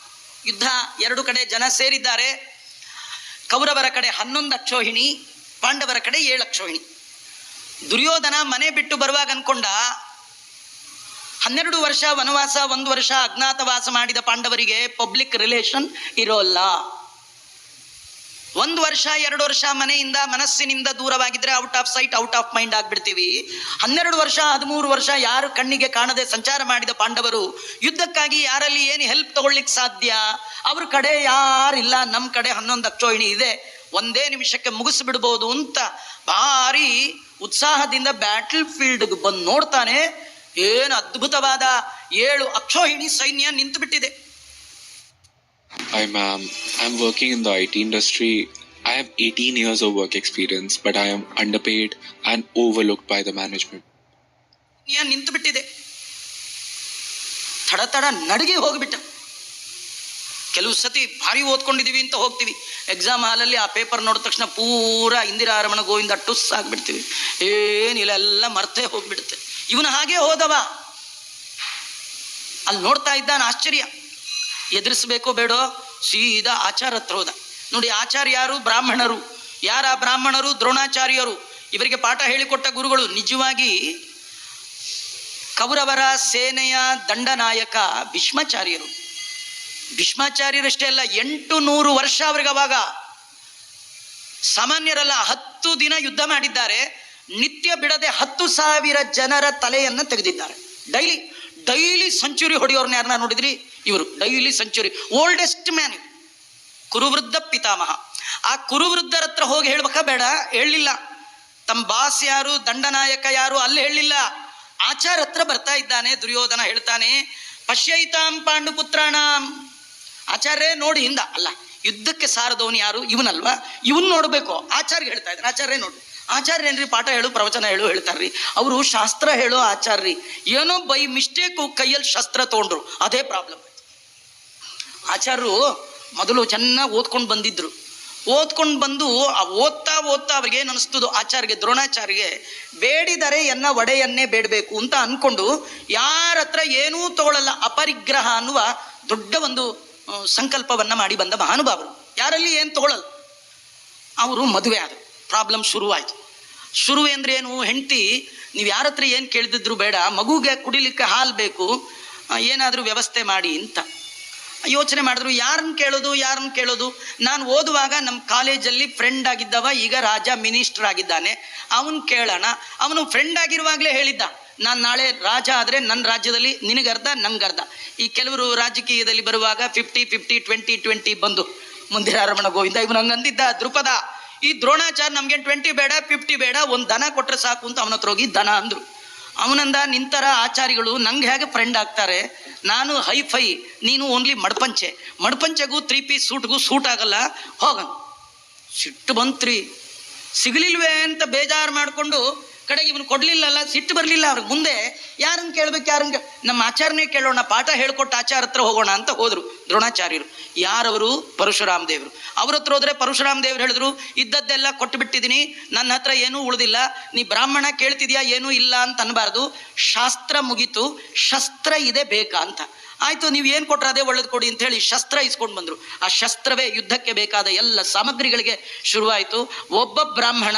[SPEAKER 1] ಯುದ್ಧ, 2 ಕಡೆ ಜನ ಸೇರಿದ್ದಾರೆ. ಕೌರವರ ಕಡೆ 11 ಅಕ್ಷೋಹಿಣಿ, ಪಾಂಡವರ ಕಡೆ 7 ಅಕ್ಷೋಹಿಣಿ. ದುರ್ಯೋಧನ ಮನೆ ಬಿಟ್ಟು ಬರುವಾಗ ಅನ್ಕೊಂಡ 12 ವರ್ಷ ವನವಾಸ, 1 ವರ್ಷ ಅಜ್ಞಾತವಾಸ ಮಾಡಿದ ಪಾಂಡವರಿಗೆ ಪಬ್ಲಿಕ್ ರಿಲೇಷನ್ ಇರೋಲ್ಲ. 1 ವರ್ಷ 2 ವರ್ಷ ಮನೆಯಿಂದ ಮನಸ್ಸಿನಿಂದ ದೂರವಾಗಿದ್ರೆ out of sight out of mind ಆಗ್ಬಿಡ್ತೀವಿ. 12 ವರ್ಷ 13 ವರ್ಷ ಯಾರು ಕಣ್ಣಿಗೆ ಕಾಣದೆ ಸಂಚಾರ ಮಾಡಿದ ಪಾಂಡವರು ಯುದ್ಧಕ್ಕಾಗಿ ಯಾರಲ್ಲಿ ಏನು ಹೆಲ್ಪ್ ತಗೊಳ್ಳಿಕ್ಕೆ ಸಾಧ್ಯ? ಅವ್ರ ಕಡೆ ಯಾರಿಲ್ಲ, ನಮ್ಮ ಕಡೆ 11 ಅಕ್ಷೋಹಿಣಿ ಇದೆ, ಒಂದೇ ನಿಮಿಷಕ್ಕೆ ಮುಗಿಸ್ಬಿಡ್ಬೋದು ಅಂತ ಭಾರಿ ಉತ್ಸಾಹದಿಂದ ಬ್ಯಾಟಲ್ ಫೀಲ್ಡ್ಗೆ ಬಂದು ನೋಡ್ತಾನೆ. ಏನು ಅದ್ಭುತವಾದ 7 ಅಕ್ಷೋಹಿಣಿ ಸೈನ್ಯ ನಿಂತು ಬಿಟ್ಟಿದೆ.
[SPEAKER 6] Hi ma'am, I'm working in the IT industry. I have 18 years of work experience, but I am underpaid and overlooked by the management.
[SPEAKER 1] ನಿಂತು ಬಿಟ್ಟಿದೆ. ತಡ ನಡುಗೆ ಹೋಗ್ಬಿಟ್ಟ. ಕೆಲವು ಸತಿ ಭಾರಿ ಓದ್ಕೊಂಡಿದೀವಿ ಅಂತ ಹೋಗ್ತೀವಿ, ಎಕ್ಸಾಮ್ ಹಾಲಲ್ಲಿ ಆ ಪೇಪರ್ ನೋಡಿದ ತಕ್ಷಣ ಪೂರಾ ಇಂದಿರಾ ರಮಣ ಗೋವಿಂದ ಟುಸ್ ಆಗ್ಬಿಡ್ತೀವಿ, ಏನಿಲ್ಲ ಎಲ್ಲ ಮರ್ತೇ ಹೋಗ್ಬಿಡುತ್ತೆ. ಇವನು ಹಾಗೆ ಹೋದವ, ಅಲ್ಲಿ ನೋಡ್ತಾ ಇದ್ದಾನ, ಆಶ್ಚರ್ಯ. ಎದುರಿಸ್ಬೇಕೋ ಬೇಡೋ, ಸೀದಾ ಆಚಾರ ಹತ್ರ ಹೋದ. ನೋಡಿ, ಆಚಾರ್ಯ ಯಾರು? ಬ್ರಾಹ್ಮಣರು. ಯಾರ ಬ್ರಾಹ್ಮಣರು? ದ್ರೋಣಾಚಾರ್ಯರು. ಇವರಿಗೆ ಪಾಠ ಹೇಳಿಕೊಟ್ಟ ಗುರುಗಳು. ನಿಜವಾಗಿ ಕೌರವರ ಸೇನೆಯ ದಂಡನಾಯಕ ಭೀಷ್ಮಾಚಾರ್ಯರು. ಭೀಷ್ಮಾಚಾರ್ಯರಷ್ಟೇ ಅಲ್ಲ, 800 ವರ್ಷ ಅವ್ರಿಗೆ ಅವಾಗ ಸಾಮಾನ್ಯರಲ್ಲ. 10 ದಿನ ಯುದ್ಧ ಮಾಡಿದ್ದಾರೆ. ನಿತ್ಯ ಬಿಡದೆ 10,000 ಜನರ ತಲೆಯನ್ನು ತೆಗೆದಿದ್ದಾರೆ. ಡೈಲಿ ಸೆಂಚುರಿ ಹೊಡೆಯೋರ್ನ ಯಾರನ್ನ ನೋಡಿದ್ರಿ? ಇವರು ಡೈಲಿ ಸೆಂಚುರಿ. ಓಲ್ಡೆಸ್ಟ್ ಮ್ಯಾನ್, ಕುರುವೃದ್ಧ ಪಿತಾಮಹ. ಆ ಕುರುವೃದ್ಧರ ಹತ್ರ ಹೋಗಿ ಹೇಳ್ಬೇಕಾ ಬೇಡ? ಹೇಳಲಿಲ್ಲ. ತಮ್ಮ ಬಾಸ್ ಯಾರು, ದಂಡನಾಯಕ ಯಾರು ಅಲ್ಲಿ ಹೇಳಲಿಲ್ಲ. ಆಚಾರ ಹತ್ರ ಬರ್ತಾ ಇದ್ದಾನೆ ದುರ್ಯೋಧನ. ಹೇಳ್ತಾನೆ, ಪಶ್ಯೈತಾಂ ಪಾಂಡುಪುತ್ರಾಣಾಂ. ಆಚಾರ್ಯ ನೋಡಿ ಹಿಂದ ಅಲ್ಲ, ಯುದ್ಧಕ್ಕೆ ಸಾರದವನು ಯಾರು? ಇವನಲ್ವಾ, ಇವನ್ ನೋಡ್ಬೇಕು. ಆಚಾರ್ಯ ಹೇಳ್ತಾ ಇದ್ದಾನೆ. ಆಚಾರ್ಯ ನೋಡಿ, ಆಚಾರ್ಯ ಏನ್ರಿ ಪಾಠ ಹೇಳು, ಪ್ರವಚನ ಹೇಳು ಹೇಳ್ತಾರ್ರಿ. ಅವರು ಶಾಸ್ತ್ರ ಹೇಳೋ ಆಚಾರ್ಯ. ಏನೋ ಬೈ ಮಿಸ್ಟೇಕು ಕೈಯಲ್ಲಿ ಶಸ್ತ್ರ ತೊಗೊಂಡ್ರು, ಅದೇ ಪ್ರಾಬ್ಲಮ್. ಆಚಾರ್ಯರು ಮೊದಲು ಚೆನ್ನಾಗಿ ಓದ್ಕೊಂಡು ಬಂದಿದ್ರು. ಓದ್ಕೊಂಡು ಬಂದು ಓದ್ತಾ ಅವ್ರಿಗೆ ಏನು ಅನಿಸ್ತದೋ ಆಚಾರ್ಯಗೆ, ದ್ರೋಣಾಚಾರ್ಯಗೆ, ಬೇಡಿದರೆ ಎನ್ನ ಒಡೆಯನ್ನೇ ಬೇಡಬೇಕು ಅಂತ ಅನ್ಕೊಂಡು ಯಾರ ಹತ್ರ ಏನೂ ತಗೊಳ್ಳಲ್ಲ, ಅಪರಿಗ್ರಹ ಅನ್ನುವ ದೊಡ್ಡ ಒಂದು ಸಂಕಲ್ಪವನ್ನ ಮಾಡಿ ಬಂದ ಮಹಾನುಭಾವರು. ಯಾರಲ್ಲಿ ಏನು ತಗೊಳ್ಳಲ್ಲ. ಅವರು ಮದುವೆ ಆದರು. ಪ್ರಾಬ್ಲಮ್ ಶುರುವಾಯಿತು. ಶುರುವೆ ಅಂದ್ರೆ ಏನು? ಹೆಂಡತಿ, ನೀವು ಯಾರ ಹತ್ರ ಏನು ಕೇಳಿದ್ರು ಬೇಡ, ಮಗುಗೆ ಕುಡಿಲಿಕ್ಕೆ ಹಾಲು ಬೇಕು, ಏನಾದರೂ ವ್ಯವಸ್ಥೆ ಮಾಡಿ ಅಂತ ಯೋಚನೆ ಮಾಡಿದ್ರು. ಯಾರನ್ನ ಕೇಳೋದು? ನಾನು ಓದುವಾಗ ನಮ್ಮ ಕಾಲೇಜಲ್ಲಿ ಫ್ರೆಂಡ್ ಆಗಿದ್ದವ, ಈಗ ರಾಜ ಮಿನಿಸ್ಟರ್ ಆಗಿದ್ದಾನೆ, ಅವನು ಕೇಳೋಣ. ಅವನು ಫ್ರೆಂಡ್ ಆಗಿರುವಾಗಲೇ ಹೇಳಿದ್ದ, ನಾನು ನಾಳೆ ರಾಜ ಆದರೆ ನನ್ನ ರಾಜ್ಯದಲ್ಲಿ ನಿನಗರ್ಧ ನಂಗರ್ಧ. ಈ ಕೆಲವರು ರಾಜಕೀಯದಲ್ಲಿ ಬರುವಾಗ 50-50 20-20 ಬಂದು ಮುಂದಿನ ರಮಣ ಗೋವಿಂದ ಇವನು ಹಂಗಂದಿದ್ದ. ದೃಪದ, ಈ ದ್ರೋಣಾಚಾರ್ಯ ನಮ್ಗೆ 20 ಬೇಡ 50 ಬೇಡ, ಒಂದು ದನ ಕೊಟ್ಟರೆ ಸಾಕು ಅಂತ ಅವನ ಹತ್ರ ಹೋಗಿ ದನ ಅಂದ್ರು. ಅವನಂದ, ನಿಂತರ ಆಚಾರಿಗಳು ನಂಗೆ ಹೇಗೆ ಫ್ರೆಂಡ್ ಆಗ್ತಾರೆ? ನಾನು ಹೈಫೈ, ನೀನು ಓನ್ಲಿ ಮಡ್ಪಂಚೆಗೂ 3 ಪೀಸ್ ಸೂಟ್ಗೂ ಸೂಟ್ ಆಗಲ್ಲ, ಹೋಗನ್. ಸಿಟ್ಟು ಬಂತ್ರಿ, ಸಿಗಲಿಲ್ವೇ ಅಂತ ಬೇಜಾರು ಮಾಡಿಕೊಂಡು ಕಡೆಗೆ ಇವನು ಕೊಡ್ಲಿಲ್ಲಲ್ಲ, ಸಿಟ್ಟು ಬರಲಿಲ್ಲ ಅವ್ರಿಗೆ. ಮುಂದೆ ಯಾರನ್ನು ಕೇಳ್ಬೇಕು, ನಮ್ಮ ಆಚಾರ್ಯನೇ ಕೇಳೋಣ, ಪಾಠ ಹೇಳ್ಕೊಟ್ಟು ಆಚಾರ ಹತ್ರ ಹೋಗೋಣ ಅಂತ ಹೋದ್ರು ದ್ರೋಣಾಚಾರ್ಯರು. ಯಾರವರು? ಪರಶುರಾಮ ದೇವರು. ಅವ್ರ ಹತ್ರ ಹೋದ್ರೆ ಪರಶುರಾಮ ದೇವರು ಹೇಳಿದ್ರು, ಇದ್ದದ್ದೆಲ್ಲ ಕೊಟ್ಟು ಬಿಟ್ಟಿದ್ದೀನಿ, ನನ್ನ ಹತ್ರ ಏನೂ ಉಳಿದಿಲ್ಲ, ನೀ ಬ್ರಾಹ್ಮಣ ಕೇಳ್ತಿದ್ಯಾ, ಏನೂ ಇಲ್ಲ ಅಂತ ಅನ್ಬಾರ್ದು, ಶಾಸ್ತ್ರ ಮುಗೀತು, ಶಸ್ತ್ರ ಇದೆ ಬೇಕಾ ಅಂತ. ಆಯ್ತು, ನೀವು ಏನು ಕೊಟ್ರೆ ಅದೇ ಒಳ್ಳೇದು ಕೊಡಿ ಅಂತ ಹೇಳಿ ಶಸ್ತ್ರ ಇಸ್ಕೊಂಡು ಬಂದರು. ಆ ಶಸ್ತ್ರವೇ ಯುದ್ಧಕ್ಕೆ ಬೇಕಾದ ಎಲ್ಲ ಸಾಮಗ್ರಿಗಳಿಗೆ ಶುರುವಾಯಿತು. ಒಬ್ಬ ಬ್ರಾಹ್ಮಣ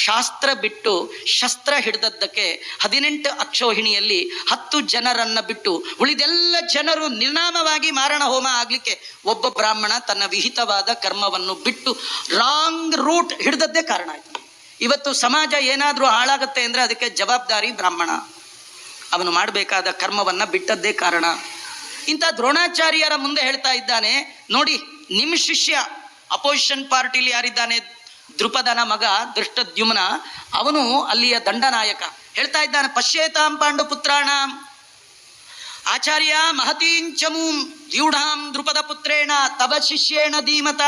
[SPEAKER 1] ಶಾಸ್ತ್ರ ಬಿಟ್ಟು ಶಸ್ತ್ರ ಹಿಡಿದದ್ದಕ್ಕೆ 18 ಅಕ್ಷೋಹಿಣಿಯಲ್ಲಿ 10 ಜನರನ್ನ ಬಿಟ್ಟು ಉಳಿದೆಲ್ಲ ಜನರು ನಿರ್ನಾಮವಾಗಿ ಮಾರಣ ಹೋಮ ಆಗ್ಲಿಕ್ಕೆ ಒಬ್ಬ ಬ್ರಾಹ್ಮಣ ತನ್ನ ವಿಹಿತವಾದ ಕರ್ಮವನ್ನು ಬಿಟ್ಟು ರಾಂಗ್ ರೂಟ್ ಹಿಡಿದದ್ದೇ ಕಾರಣ ಆಯ್ತು. ಇವತ್ತು ಸಮಾಜ ಏನಾದರೂ ಹಾಳಾಗುತ್ತೆ ಅಂದ್ರೆ ಅದಕ್ಕೆ ಜವಾಬ್ದಾರಿ ಬ್ರಾಹ್ಮಣ. ಅವನು ಮಾಡಬೇಕಾದ ಕರ್ಮವನ್ನ ಬಿಟ್ಟದ್ದೇ ಕಾರಣ. ಇಂಥ ದ್ರೋಣಾಚಾರ್ಯರ ಮುಂದೆ ಹೇಳ್ತಾ ಇದ್ದಾನೆ, ನೋಡಿ ನಿಮ್ಮ ಶಿಷ್ಯ ಅಪೋಸಿಷನ್ ಪಾರ್ಟಿಲಿ ಯಾರಿದ್ದಾನೆ, ದೃಪದನ ಮಗ ದೃಷ್ಟದ್ಯುಮ್ನ, ಅವನು ಅಲ್ಲಿಯ ದಂಡನಾಯಕ. ಹೇಳ್ತಾ ಇದ್ದಾನೆ, ಪಶ್ಯೇತಾಂ ಪಾಂಡು ಪುತ್ರಾಣಾಂ ಆಚಾರ್ಯ ಮಹತೀಂಚಮೂಂ ದ್ಯೂಢಾಂ ದೃಪದ ಪುತ್ರೇಣ ತವ ಶಿಷ್ಯೇಣ ಧೀಮತ.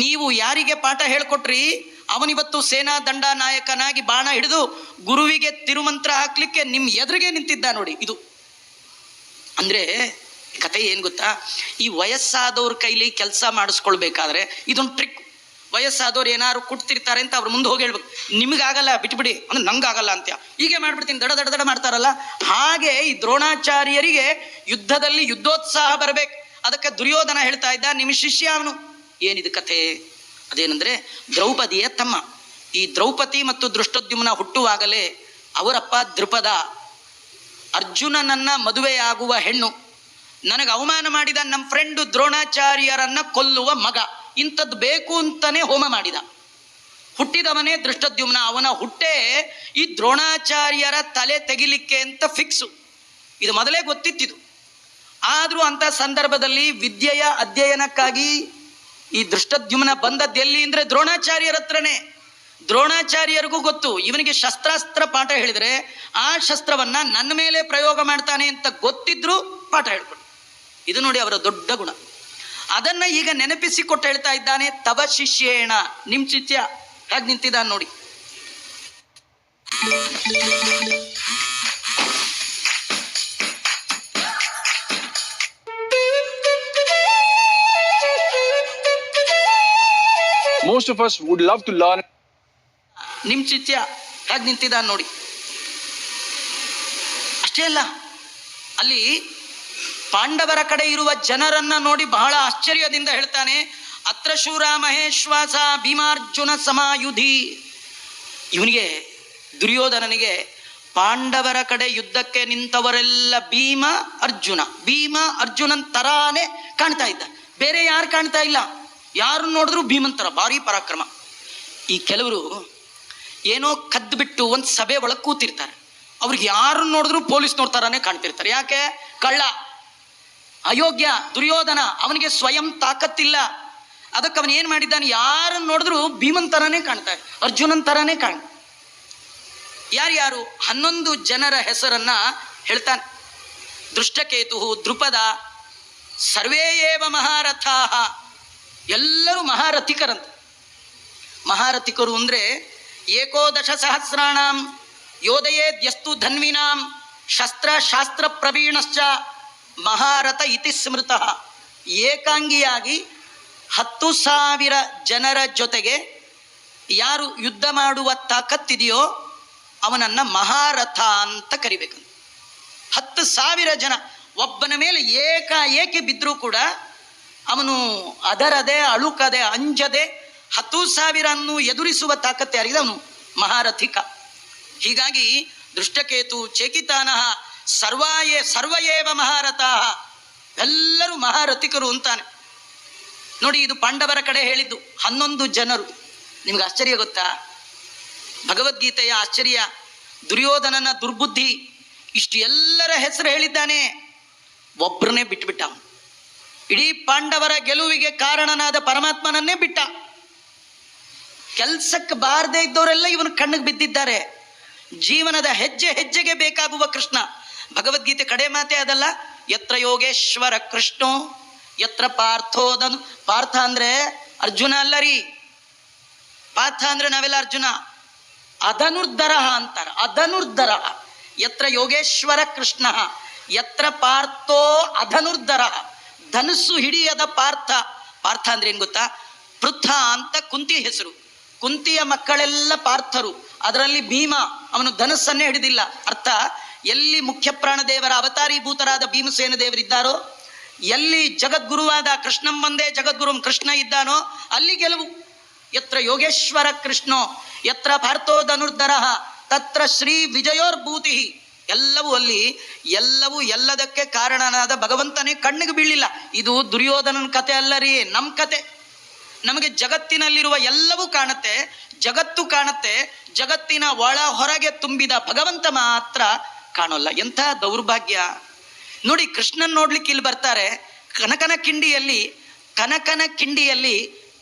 [SPEAKER 1] ನೀವು ಯಾರಿಗೆ ಪಾಠ ಹೇಳ್ಕೊಟ್ರಿ, ಅವನಿವತ್ತು ಸೇನಾ ದಂಡನಾಯಕನಾಗಿ ಬಾಣ ಹಿಡಿದು ಗುರುವಿಗೆ ತಿರುಮಂತ್ರ ಹಾಕ್ಲಿಕ್ಕೆ ನಿಮ್ಮ ಎದುರಿಗೆ ನಿಂತಿದ್ದ ನೋಡಿ. ಇದು ಅಂದ್ರೆ ಕತೆ ಏನು ಗೊತ್ತಾ, ಈ ವಯಸ್ಸಾದವ್ರ ಕೈಲಿ ಕೆಲಸ ಮಾಡಿಸ್ಕೊಳ್ಬೇಕಾದ್ರೆ ಇದೊಂದು ಟ್ರಿಕ್. ವಯಸ್ಸಾದವ್ರು ಏನಾದ್ರು ಕುಟ್ತಿರ್ತಾರೆ ಅಂತ ಅವ್ರ ಮುಂದೆ ಹೋಗಿ ಹೇಳ್ಬೇಕು, ನಿಮಗಾಗಲ್ಲ ಬಿಟ್ಬಿಡಿ ಅಂದ್ರೆ ನಂಗಾಗಲ್ಲ ಅಂತ, ಹೀಗೆ ಮಾಡ್ಬಿಡ್ತೀನಿ, ದಡ ದಡ ದಡ ಮಾಡ್ತಾರಲ್ಲ ಹಾಗೆ ಈ ದ್ರೋಣಾಚಾರ್ಯರಿಗೆ ಯುದ್ಧದಲ್ಲಿ ಯುದ್ಧೋತ್ಸಾಹ ಬರಬೇಕು. ಅದಕ್ಕೆ ದುರ್ಯೋಧನ ಹೇಳ್ತಾ ಇದ್ದ, ನಿಮ್ಮ ಶಿಷ್ಯ ಅವನು. ಏನಿದು ಕಥೆ? ಅದೇನೆಂದ್ರೆ ದ್ರೌಪದಿಯ ತಮ್ಮ. ಈ ದ್ರೌಪದಿ ಮತ್ತು ದೃಷ್ಟದ್ಯುಮ್ನ ಹುಟ್ಟುವಾಗಲೇ ಅವರಪ್ಪ ದೃಪದ ಅರ್ಜುನನನ್ನ ಮದುವೆಯಾಗುವ ಹೆಣ್ಣು, ನನಗೆ ಅವಮಾನ ಮಾಡಿದ ನಮ್ಮ ಫ್ರೆಂಡು ದ್ರೋಣಾಚಾರ್ಯರನ್ನ ಕೊಲ್ಲುವ ಮಗ, ಇಂಥದ್ದು ಬೇಕು ಅಂತಾನೆ ಹೋಮ ಮಾಡಿದ. ಹುಟ್ಟಿದವನೇ ದೃಷ್ಟದ್ಯುಮ್ನ. ಅವನ ಹುಟ್ಟೆ ಈ ದ್ರೋಣಾಚಾರ್ಯರ ತಲೆ ತೆಗಿಲಿಕ್ಕೆ ಅಂತ ಫಿಕ್ಸು. ಇದು ಮೊದಲೇ ಗೊತ್ತಿತ್ತಿದು. ಆದರೂ ಅಂಥ ಸಂದರ್ಭದಲ್ಲಿ ವಿದ್ಯೆಯ ಅಧ್ಯಯನಕ್ಕಾಗಿ ಈ ದೃಷ್ಟದ್ಯುಮ್ನ ಬಂದದ್ದೆಲ್ಲಿ ಅಂದರೆ ದ್ರೋಣಾಚಾರ್ಯರ ಹತ್ರನೇ. ದ್ರೋಣಾಚಾರ್ಯರಿಗೂ ಗೊತ್ತು, ಇವನಿಗೆ ಶಸ್ತ್ರಾಸ್ತ್ರ ಪಾಠ ಹೇಳಿದರೆ ಆ ಶಸ್ತ್ರವನ್ನ ನನ್ನ ಮೇಲೆ ಪ್ರಯೋಗ ಮಾಡ್ತಾನೆ ಅಂತ ಗೊತ್ತಿದ್ರು ಪಾಠ ಹೇಳ್ಕೊಡು. ಇದು ನೋಡಿ ಅವರ ದೊಡ್ಡ ಗುಣ. ಅದನ್ನ ಈಗ ನೆನಪಿಸಿಕೊಟ್ಟು ಹೇಳ್ತಾ ಇದ್ದಾನೆ, ತವ ಶಿಷ್ಯೇಣ, ನಿಮ್ ಶಿಷ್ಯ ಹೇಗೆ ನಿಂತಿದ್ದಾನೆ ನೋಡಿ.
[SPEAKER 7] Most of us would love to learn.
[SPEAKER 1] ನಿಮ್ ಶಿಷ್ಯ ಹೇಗೆ ನಿಂತಿದ್ದಾನೆ ನೋಡಿ. ಅಷ್ಟೇ ಅಲ್ಲ, ಅಲ್ಲಿ ಪಾಂಡವರ ಕಡೆ ಇರುವ ಜನರನ್ನ ನೋಡಿ ಬಹಳ ಆಶ್ಚರ್ಯದಿಂದ ಹೇಳ್ತಾನೆ, ಅತ್ರ ಶೂರ ಮಹೇಶ್ವಾಸ ಭೀಮಾರ್ಜುನ ಸಮಾಯುಧಿ. ಇವನಿಗೆ ದುರ್ಯೋಧನನಿಗೆ ಪಾಂಡವರ ಕಡೆ ಯುದ್ಧಕ್ಕೆ ನಿಂತವರೆಲ್ಲ ಭೀಮ ಅರ್ಜುನನ್ ತರಾನೇ ಕಾಣ್ತಾ ಇದ್ದ, ಬೇರೆ ಯಾರು ಕಾಣ್ತಾ ಇಲ್ಲ. ಯಾರು ನೋಡಿದ್ರು ಭೀಮನ್ ತರ ಭಾರಿ ಪರಾಕ್ರಮ. ಈ ಕೆಲವರು ಏನೋ ಕದ್ದು ಬಿಟ್ಟು ಒಂದು ಸಭೆ ಒಳಗೆ ಕೂತಿರ್ತಾರೆ, ಅವ್ರಿಗೆ ಯಾರು ನೋಡಿದ್ರು ಪೊಲೀಸ್ ನೋಡ್ತಾರಾನೆ ಕಾಣ್ತಿರ್ತಾರೆ. ಯಾಕೆ? ಕಳ್ಳ, ಅಯೋಗ್ಯ ದುರ್ಯೋಧನ, ಅವನಿಗೆ ಸ್ವಯಂ ತಾಕತ್ತಿಲ್ಲ. ಅದಕ್ಕೆ ಅವನು ಏನು ಮಾಡಿದ್ದಾನೆ, ಯಾರನ್ನು ನೋಡಿದ್ರು ಭೀಮನ್ ತರಾನೇ ಕಾಣ್ತಾರೆ, ಅರ್ಜುನನ್ ತರಾನೇ ಯಾರ್ಯಾರು 11 ಜನರ ಹೆಸರನ್ನ ಹೇಳ್ತಾನೆ. ದೃಷ್ಟಕೇತು, ದ್ರುಪದ, ಸರ್ವೇ ಏವ ಮಹಾರಥಾಃ, ಎಲ್ಲರೂ ಮಹಾರಥಿಕರಂತ. ಮಹಾರಥಿಕರು ಅಂದ್ರೆ 11 ಸಹಸ್ರಾಣಾಂ ಯೋಧಯೇದ್ಯಸ್ತು ಧನ್ವಿನಾಂ ಶಾಸ್ತ್ರ ಪ್ರವೀಣಶ್ಚ ಮಹಾರಥ ಇತಿ ಸ್ಮೃತಃ. ಏಕಾಂಗಿಯಾಗಿ 10,000 ಜನರ ಜೊತೆಗೆ ಯಾರು ಯುದ್ಧ ಮಾಡುವ ತಾಕತ್ತಿದೆಯೋ ಅವನನ್ನ ಮಹಾರಥ ಅಂತ ಕರಿಬೇಕಂತ. 10,000 ಜನ ಒಬ್ಬನ ಮೇಲೆ ಏಕಾಏಕಿ ಬಿದ್ದರೂ ಕೂಡ ಅವನು ಅದರದೆ ಅಳುಕದೆ ಅಂಜದೆ 10,000 ಎದುರಿಸುವ ತಾಕತ್ತು ಯಾರಿಗಿದೆ, ಅವನು ಮಹಾರಥಿಕ. ಹೀಗಾಗಿ ದೃಷ್ಟಕೇತು, ಚೇಕಿತಾನಃ ಸರ್ವಯೇವ ಮಹಾರಥಾಃ, ಎಲ್ಲರೂ ಮಹಾರಥಿಕರು ಅಂತಾನೆ ನೋಡಿ. ಇದು ಪಾಂಡವರ ಕಡೆ ಹೇಳಿದ್ದು 11 ಜನರು. ನಿಮ್ಗೆ ಆಶ್ಚರ್ಯ ಗೊತ್ತಾ? ಭಗವದ್ಗೀತೆಯ ಆಶ್ಚರ್ಯ, ದುರ್ಯೋಧನನ ದುರ್ಬುದ್ಧಿ, ಇಷ್ಟು ಎಲ್ಲರ ಹೆಸರು ಹೇಳಿದ್ದಾನೆ, ಒಬ್ಬರನ್ನೇ ಬಿಟ್ಬಿಟ್ಟ. ಇಡೀ ಪಾಂಡವರ ಗೆಲುವಿಗೆ ಕಾರಣನಾದ ಪರಮಾತ್ಮನನ್ನೇ ಬಿಟ್ಟ. ಕೆಲ್ಸಕ್ಕೆ ಬಾರದೇ ಇದ್ದವರೆಲ್ಲ ಇವನ ಕಣ್ಣಿಗೆ ಬಿದ್ದಿದ್ದಾರೆ. ಜೀವನದ ಹೆಜ್ಜೆ ಹೆಜ್ಜೆಗೆ ಬೇಕಾಗುವ ಕೃಷ್ಣ. ಭಗವದ್ಗೀತೆ ಕಡೆ ಮಾತೆ ಅದಲ್ಲ, ಯತ್ರ ಯೋಗೇಶ್ವರ ಕೃಷ್ಣೋ ಯತ್ರ ಪಾರ್ಥೋದನು. ಪಾರ್ಥ ಅಂದ್ರೆ ಅರ್ಜುನ ಅಲ್ಲ ರೀ, ಪಾರ್ಥ ಅಂದ್ರೆ ನಾವೆಲ್ಲ ಅರ್ಜುನ. ಅಧನುರ್ಧರ ಅಂತಾರ. ಅಧನುರ್ಧರ ಯತ್ರ ಯೋಗೇಶ್ವರ ಕೃಷ್ಣ ಯತ್ರ ಪಾರ್ಥೋ ಅಧನುರ್ಧರ. ಧನಸ್ಸು ಹಿಡಿಯದ ಪಾರ್ಥ. ಪಾರ್ಥ ಅಂದ್ರೆ ಏನ್ ಗೊತ್ತಾ? ಪೃಥ ಅಂತ ಕುಂತಿ ಹೆಸರು. ಕುಂತಿಯ ಮಕ್ಕಳೆಲ್ಲ ಪಾರ್ಥರು. ಅದರಲ್ಲಿ ಭೀಮ ಅವನು ಧನಸ್ಸನ್ನೇ ಹಿಡಿದಿಲ್ಲ. ಅರ್ಥ, ಎಲ್ಲಿ ಮುಖ್ಯ ಪ್ರಾಣದೇವರ ಅವತಾರೀಭೂತರಾದ ಭೀಮಸೇನ ದೇವರಿದ್ದಾರೋ, ಎಲ್ಲಿ ಜಗದ್ಗುರುವಾದ ಕೃಷ್ಣಂ ಒಂದೇ ಜಗದ್ಗುರು ಕೃಷ್ಣ ಇದ್ದಾನೋ ಅಲ್ಲಿ ಗೆಲುವು. ಯತ್ರ ಯೋಗೇಶ್ವರ ಕೃಷ್ಣೋ ಯತ್ರ ಪಾರ್ಥೋ ಧನುರ್ಧರ ತತ್ರ ಶ್ರೀ ವಿಜಯೋರ್ಭೂತಿ. ಎಲ್ಲವೂ ಅಲ್ಲಿ, ಎಲ್ಲವೂ ಎಲ್ಲದಕ್ಕೆ ಕಾರಣನಾದ ಭಗವಂತನೇ ಕಣ್ಣಿಗೆ ಬೀಳಿಲ್ಲ. ಇದು ದುರ್ಯೋಧನನ ಕತೆ ಅಲ್ಲ ರೀ, ನಮ್ಮ ಕತೆ. ನಮಗೆ ಜಗತ್ತಿನಲ್ಲಿರುವ ಎಲ್ಲವೂ ಕಾಣುತ್ತೆ, ಜಗತ್ತು ಕಾಣುತ್ತೆ, ಜಗತ್ತಿನ ಒಳ ಹೊರಗೆ ತುಂಬಿದ ಭಗವಂತ ಮಾತ್ರ ಕಾಣೋಲ್ಲ. ಎಂಥ ದೌರ್ಭಾಗ್ಯ ನೋಡಿ. ಕೃಷ್ಣನ್ ನೋಡ್ಲಿಕ್ಕೆ ಇಲ್ಲಿ ಬರ್ತಾರೆ. ಕನಕನ ಕಿಂಡಿಯಲ್ಲಿ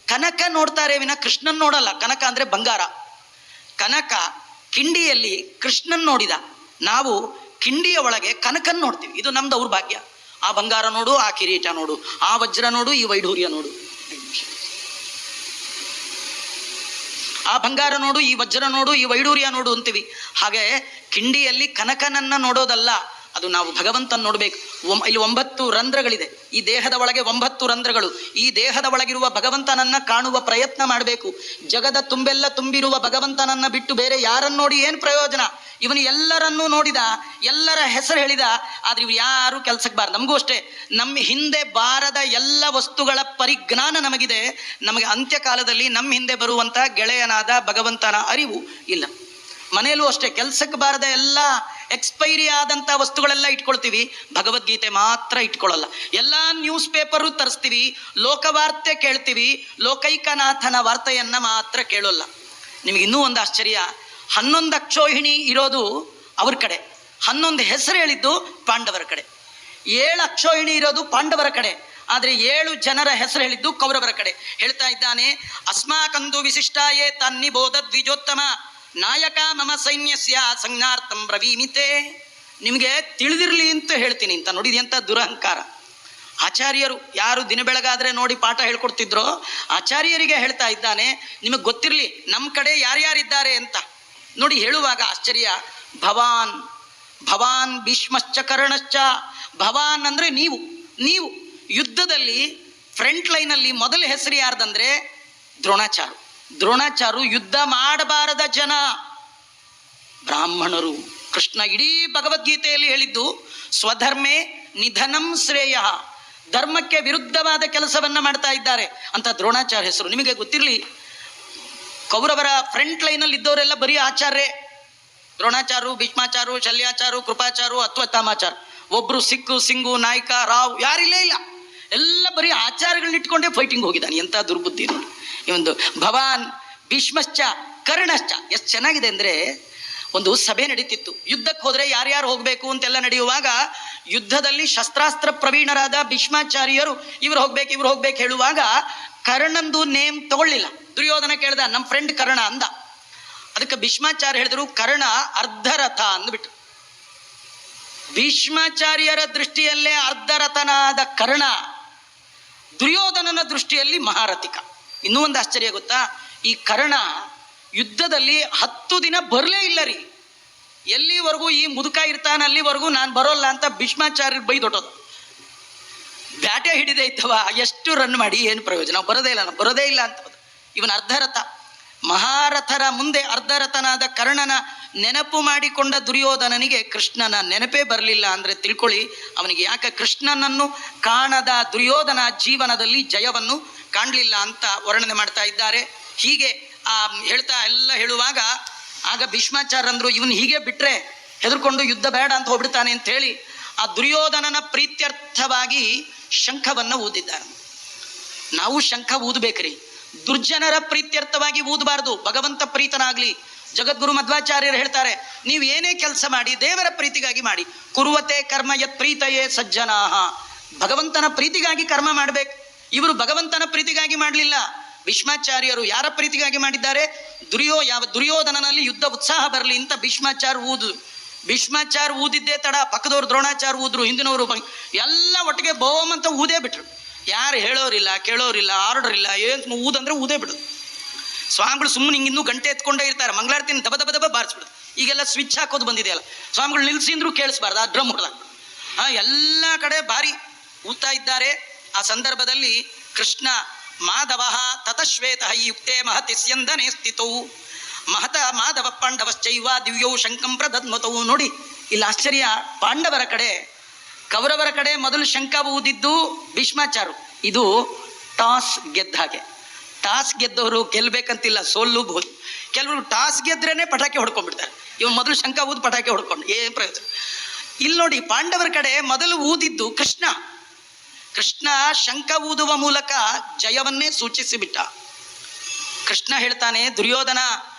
[SPEAKER 1] ಕನಕ ನೋಡ್ತಾರೆ ವಿನ ಕೃಷ್ಣನ್ ನೋಡಲ್ಲ. ಕನಕ ಅಂದ್ರೆ ಬಂಗಾರ. ಕನಕ ಕಿಂಡಿಯಲ್ಲಿ ಕೃಷ್ಣನ್ ನೋಡಿದ. ನಾವು ಕಿಂಡಿಯ ಒಳಗೆ ಕನಕನ್ ನೋಡ್ತೀವಿ. ಇದು ನಮ್ಮ ದೌರ್ಭಾಗ್ಯ. ಆ ಬಂಗಾರ ನೋಡು, ಆ ಕಿರೀಟ ನೋಡು, ಆ ವಜ್ರ ನೋಡು, ಈ ವೈಢೂರ್ಯ ನೋಡು, ಆ ಬಂಗಾರ ನೋಡು, ಈ ವಜ್ರ ನೋಡು, ಈ ವೈಢೂರ್ಯ ನೋಡು ಅಂತೀವಿ. ಹಾಗೆ ಕಿಂಡಿಯಲ್ಲಿ ಕನಕನನ್ನ ನೋಡೋದಲ್ಲ, ಅದು ನಾವು ಭಗವಂತನ ನೋಡ್ಬೇಕು. ಇಲ್ಲಿ 9 ರಂಧ್ರಗಳಿದೆ. ಈ ದೇಹದ ಒಳಗೆ 9 ರಂಧ್ರಗಳು. ಈ ದೇಹದ ಒಳಗಿರುವ ಭಗವಂತನನ್ನ ಕಾಣುವ ಪ್ರಯತ್ನ ಮಾಡಬೇಕು. ಜಗದ ತುಂಬೆಲ್ಲ ತುಂಬಿರುವ ಭಗವಂತನನ್ನ ಬಿಟ್ಟು ಬೇರೆ ಯಾರನ್ನು ನೋಡಿ ಏನು ಪ್ರಯೋಜನ? ಇವನು ಎಲ್ಲರನ್ನೂ ನೋಡಿದ, ಎಲ್ಲರ ಹೆಸರು ಹೇಳಿದ, ಆದ್ರೆ ಇವು ಯಾರು ಕೆಲ್ಸಕ್ಕೆ ಬಾರ. ನಮಗೂ ಅಷ್ಟೇ, ನಮ್ಮ ಹಿಂದೆ ಬಾರದ ಎಲ್ಲ ವಸ್ತುಗಳ ಪರಿಜ್ಞಾನ ನಮಗಿದೆ. ನಮಗೆ ಅಂತ್ಯಕಾಲದಲ್ಲಿ ನಮ್ಮ ಹಿಂದೆ ಬರುವಂತ ಗೆಳೆಯನಾದ ಭಗವಂತನ ಅರಿವು ಇಲ್ಲ. ಮನೆಯಲ್ಲೂ ಅಷ್ಟೇ, ಕೆಲ್ಸಕ್ಕೆ ಬಾರದ ಎಲ್ಲ ಎಕ್ಸ್ಪೈರಿ ಆದಂಥ ವಸ್ತುಗಳೆಲ್ಲ ಇಟ್ಕೊಳ್ತೀವಿ, ಭಗವದ್ಗೀತೆ ಮಾತ್ರ ಇಟ್ಕೊಳ್ಳಲ್ಲ. ಎಲ್ಲ ನ್ಯೂಸ್ ಪೇಪರು ತರಿಸ್ತೀವಿ, ಲೋಕವಾರ್ತೆ ಕೇಳ್ತೀವಿ, ಲೋಕೈಕನಾಥನ ವಾರ್ತೆಯನ್ನ ಮಾತ್ರ ಕೇಳೋಲ್ಲ. ನಿಮಗೆ ಇನ್ನೂ ಒಂದು ಆಶ್ಚರ್ಯ, 11 ಅಕ್ಷೋಹಿಣಿ ಇರೋದು ಅವ್ರ ಕಡೆ, 11 ಹೆಸರು ಹೇಳಿದ್ದು ಪಾಂಡವರ ಕಡೆ. 7 ಅಕ್ಷೋಹಿಣಿ ಇರೋದು ಪಾಂಡವರ ಕಡೆ, ಆದರೆ 7 ಜನರ ಹೆಸರು ಹೇಳಿದ್ದು ಕೌರವರ ಕಡೆ. ಹೇಳ್ತಾ ಇದ್ದಾನೆ, ಅಸ್ಮಾಕಂದು ವಿಶಿಷ್ಟಾಯೇ ತನ್ನಿಬೋಧ ದ್ವಿಜೋತ್ತಮ ನಾಯಕ ಮಮ ಸೈನ್ಯಸ್ಯ ಸಂಜ್ಞಾರ್ಥಂ ಬ್ರವೀಮಿತೆ. ನಿಮಗೆ ತಿಳಿದಿರ್ಲಿ ಅಂತ ಹೇಳ್ತೀನಿ ಅಂತ. ನೋಡಿ ಎಂತ ದುರಹಂಕಾರ. ಆಚಾರ್ಯರು ಯಾರು ದಿನ ಬೆಳಗಾದ್ರೆ ನೋಡಿ ಪಾಠ ಹೇಳ್ಕೊಡ್ತಿದ್ರೋ, ಆಚಾರ್ಯರಿಗೆ ಹೇಳ್ತಾ ಇದ್ದಾನೆ, ನಿಮಗೆ ಗೊತ್ತಿರಲಿ ನಮ್ಮ ಕಡೆ ಯಾರ್ಯಾರಿದ್ದಾರೆ ಅಂತ. ನೋಡಿ ಹೇಳುವಾಗ ಆಶ್ಚರ್ಯ. ಭವಾನ್ ಭೀಷ್ಮಶ್ಚ ಕರ್ಣಶ್ಚ. ಭವಾನ್ ಅಂದ್ರೆ ನೀವು ಯುದ್ಧದಲ್ಲಿ ಫ್ರಂಟ್ ಲೈನಲ್ಲಿ ಮೊದಲ ಹೆಸರು ಯಾರ್ದಂದ್ರೆ ದ್ರೋಣಾಚಾರು ಯುದ್ಧ ಮಾಡಬಾರದ ಜನ, ಬ್ರಾಹ್ಮಣರು. ಕೃಷ್ಣ ಇಡೀ ಭಗವದ್ಗೀತೆಯಲ್ಲಿ ಹೇಳಿದ್ದು ಸ್ವಧರ್ಮೇ ನಿಧನಂ ಶ್ರೇಯ. ಧರ್ಮಕ್ಕೆ ವಿರುದ್ಧವಾದ ಕೆಲಸವನ್ನ ಮಾಡ್ತಾ ಇದ್ದಾರೆ ಅಂತ ದ್ರೋಣಾಚಾರ್ಯ ಹೆಸರು. ನಿಮಗೆ ಗೊತ್ತಿರಲಿ, ಕೌರವರ ಫ್ರಂಟ್ ಲೈನಲ್ಲಿ ಇದ್ದವರೆಲ್ಲ ಬರೀ ಆಚಾರ್ಯ. ದ್ರೋಣಾಚಾರು, ಭೀಷ್ಮಾಚಾರು, ಶಲ್ಯಾಚಾರು, ಕೃಪಾಚಾರು, ಅಶ್ವತ್ಥಾಮಾಚಾರ. ಒಬ್ರು ಸಿಂಗು, ನಾಯಕ, ರಾವ್ ಯಾರಿಲ್ಲೇ ಇಲ್ಲ. ಎಲ್ಲ ಬರೀ ಆಚಾರಗಳನ್ನ ಇಟ್ಕೊಂಡೇ ಫೈಟಿಂಗ್ ಹೋಗಿದ್ದಾನೆ. ಎಂತ ದುರ್ಬುದ್ಧಿ ನೋಡಿ ಇವೊಂದು. ಭವಾನ್ ಭೀಷ್ಮಶ್ಚ ಕರ್ಣಶ್ಚ. ಎಷ್ಟು ಚೆನ್ನಾಗಿದೆ ಅಂದ್ರೆ, ಒಂದು ಸಭೆ ನಡೀತಿತ್ತು. ಯುದ್ಧಕ್ಕೆ ಹೋದ್ರೆ ಯಾರ್ಯಾರು ಹೋಗ್ಬೇಕು ಅಂತೆಲ್ಲ ನಡೆಯುವಾಗ ಯುದ್ಧದಲ್ಲಿ ಶಸ್ತ್ರಾಸ್ತ್ರ ಪ್ರವೀಣರಾದ ಭೀಷ್ಮಾಚಾರ್ಯರು ಇವ್ರು ಹೋಗ್ಬೇಕು ಹೇಳುವಾಗ ಕರ್ಣಂದು ನೇಮ್ ತಗೊಳ್ಳಿಲ್ಲ. ದುರ್ಯೋಧನ ಕೇಳ್ದ, ನಮ್ಮ ಫ್ರೆಂಡ್ ಕರ್ಣ ಅಂದ. ಅದಕ್ಕೆ ಭೀಷ್ಮಾಚಾರ್ಯ ಹೇಳಿದ್ರು ಕರ್ಣ ಅರ್ಧರಥ ಅಂದ್ಬಿಟ್ಟು. ಭೀಷ್ಮಾಚಾರ್ಯರ ದೃಷ್ಟಿಯಲ್ಲೇ ಅರ್ಧರಥನಾದ ಕರ್ಣ ದುರ್ಯೋಧನನ ದೃಷ್ಟಿಯಲ್ಲಿ ಮಹಾರಥಿಕ. ಇನ್ನೂ ಒಂದು ಆಶ್ಚರ್ಯ ಗೊತ್ತಾ, ಈ ಕರ್ಣ ಯುದ್ಧದಲ್ಲಿ 10 ದಿನ ಬರಲೇ ಇಲ್ಲ ರೀ. ಎಲ್ಲಿವರೆಗೂ ಈ ಮುದುಕ ಇರ್ತಾನೆ ಅಲ್ಲಿವರೆಗೂ ನಾನು ಬರೋಲ್ಲ ಅಂತ ಭೀಷ್ಮಾಚಾರ್ಯ ಬೈದೊಟ್ಟೋದು. ಬ್ಯಾಟೆ ಹಿಡಿದೇ ಇತ್ತವ, ಎಷ್ಟು ರನ್ ಮಾಡಿ ಏನು ಪ್ರಯೋಜನ, ಬರೋದೇ ಇಲ್ಲ ಅಂತ. ಇವನ ಅರ್ಧರಥ. ಮಹಾರಥರ ಮುಂದೆ ಅರ್ಧರಥನಾದ ಕರ್ಣನ ನೆನಪು ಮಾಡಿಕೊಂಡ ದುರ್ಯೋಧನನಿಗೆ ಕೃಷ್ಣನ ನೆನಪೇ ಬರಲಿಲ್ಲ ಅಂದ್ರೆ ತಿಳ್ಕೊಳ್ಳಿ, ಅವನಿಗೆ ಯಾಕೆ ಕೃಷ್ಣನನ್ನು ಕಾಣದ ದುರ್ಯೋಧನ ಜೀವನದಲ್ಲಿ ಜಯವನ್ನು ಕಾಣಲಿಲ್ಲ ಅಂತ ವರ್ಣನೆ ಮಾಡ್ತಾ ಇದ್ದಾರೆ. ಹೀಗೆ ಹೇಳ್ತಾ ಎಲ್ಲ ಹೇಳುವಾಗ ಆಗ ಭೀಷ್ಮಾಚಾರ್ಯಂದ್ರು, ಇವನು ಹೀಗೆ ಬಿಟ್ರೆ ಹೆದರ್ಕೊಂಡು ಯುದ್ಧ ಬೇಡ ಅಂತ ಹೋಗ್ಬಿಡ್ತಾನೆ ಅಂತ ಹೇಳಿ ಆ ದುರ್ಯೋಧನನ ಪ್ರೀತ್ಯರ್ಥವಾಗಿ ಶಂಖವನ್ನು ಊದಿದ್ದಾರೆ. ನಾವು ಶಂಖ ಊದಬೇಕ್ರಿ, ದುರ್ಜನರ ಪ್ರೀತ್ಯರ್ಥವಾಗಿ ಊದಬಾರ್ದು. ಭಗವಂತ ಪ್ರೀತನಾಗ್ಲಿ. ಜಗದ್ಗುರು ಮಧ್ವಾಚಾರ್ಯರು ಹೇಳ್ತಾರೆ, ನೀವು ಏನೇ ಕೆಲಸ ಮಾಡಿ ದೇವರ ಪ್ರೀತಿಗಾಗಿ ಮಾಡಿ. ಕುರುವತೆ ಕರ್ಮ ಯತ್ ಪ್ರೀತಯೇ ಸಜ್ಜನಾಹ. ಭಗವಂತನ ಪ್ರೀತಿಗಾಗಿ ಕರ್ಮ ಮಾಡ್ಬೇಕು. ಇವರು ಭಗವಂತನ ಪ್ರೀತಿಗಾಗಿ ಮಾಡಲಿಲ್ಲ. ಭೀಷ್ಮಾಚಾರ್ಯರು ಯಾರ ಪ್ರೀತಿಗಾಗಿ ಮಾಡಿದ್ದಾರೆ? ದುರ್ಯೋಧನನಲ್ಲಿ ಯುದ್ಧ ಉತ್ಸಾಹ ಬರಲಿ ಅಂತ ಭೀಷ್ಮಾಚಾರ್ಯ ಊದಿದ್ದೇ ತಡ, ಪಕ್ಕದವ್ರು ದ್ರೋಣಾಚಾರ್ಯ ಊದ್ರು, ಹಿಂದಿನವರು ಎಲ್ಲ ಒಟ್ಟಿಗೆ ಬೋಮ್ ಅಂತ ಊದೇ ಬಿಟ್ರು. ಯಾರು ಹೇಳೋರಿಲ್ಲ, ಕೇಳೋರಿಲ್ಲ, ಆರ್ಡರ್ ಇಲ್ಲ, ಏನು ಊದಂದ್ರೆ ಊದೇ ಬಿಡು. ಸ್ವಾಮಿಗಳು ಸುಮ್ಮನೆ ಹಿಂಗಿನ್ನೂ ಗಂಟೆ ಎತ್ಕೊಂಡೇ ಇರ್ತಾರೆ, ಮಂಗಳಾರತಿನ ದಬ ದಬ ದಬ ಬಾರಿಸ್ಬಿಡುದು. ಈಗೆಲ್ಲ ಸ್ವಿಚ್ ಹಾಕೋದು ಬಂದಿದೆಯಲ್ಲ, ಸ್ವಾಮಿಗಳು ನಿಲ್ಸಿಂದ್ರು ಕೇಳಿಸ್ಬಾರ್ದು, ಆ ಡ್ರಮ್ ಹೊಡೆದ ಎಲ್ಲ ಕಡೆ ಭಾರಿ ಊದ್ತಾ ಇದ್ದಾರೆ. ಆ ಸಂದರ್ಭದಲ್ಲಿ ಕೃಷ್ಣ ಮಾಧವ ತತಶ್ವೇತ ಯುಕ್ತೆ ಮಹತಿ ಸ್ಯಂದನೆ ಸ್ಥಿತವು ಮಹತ ಮಾಧವ ಪಾಂಡವಶ್ಚೈವ ದಿವ್ಯೌ ಶಂಕಂ ಪ್ರದದ್ಮತವು. ನೋಡಿ ಇಲ್ಲಿ ಆಶ್ಚರ್ಯ, ಪಾಂಡವರ ಕಡೆ ಕೌರವರ ಕಡೆ ಮೊದಲು ಶಂಕ ಊದಿದ್ದು ಭೀಷ್ಮಾಚಾರು. ಇದು ಟಾಸ್ ಗೆದ್ದ ಹಾಗೆ. ಟಾಸ್ ಗೆದ್ದವರು ಗೆಲ್ಬೇಕಂತಿಲ್ಲ, ಸೋಲ್ಲೂಬಹುದು. ಕೆಲವರು ಟಾಸ್ ಗೆದ್ರೇನೆ ಪಟಾಕಿ ಹೊಡ್ಕೊಂಡ್ಬಿಡ್ತಾರೆ. ಇವ್ ಮೊದಲು ಶಂಕ ಊದ್ ಪಟಾಕಿ ಹೊಡ್ಕೊಂಡು ಏನ್ ಪ್ರಯೋಜನ. ಇಲ್ಲಿ ನೋಡಿ, ಪಾಂಡವರ ಕಡೆ ಮೊದಲು ಊದಿದ್ದು ಕೃಷ್ಣ. ಕೃಷ್ಣ ಶಂಕ ಊದುವ ಮೂಲಕ ಜಯವನ್ನೇ ಸೂಚಿಸಿಬಿಟ್ಟ. ಕೃಷ್ಣ ಹೇಳ್ತಾನೆ, ದುರ್ಯೋಧನ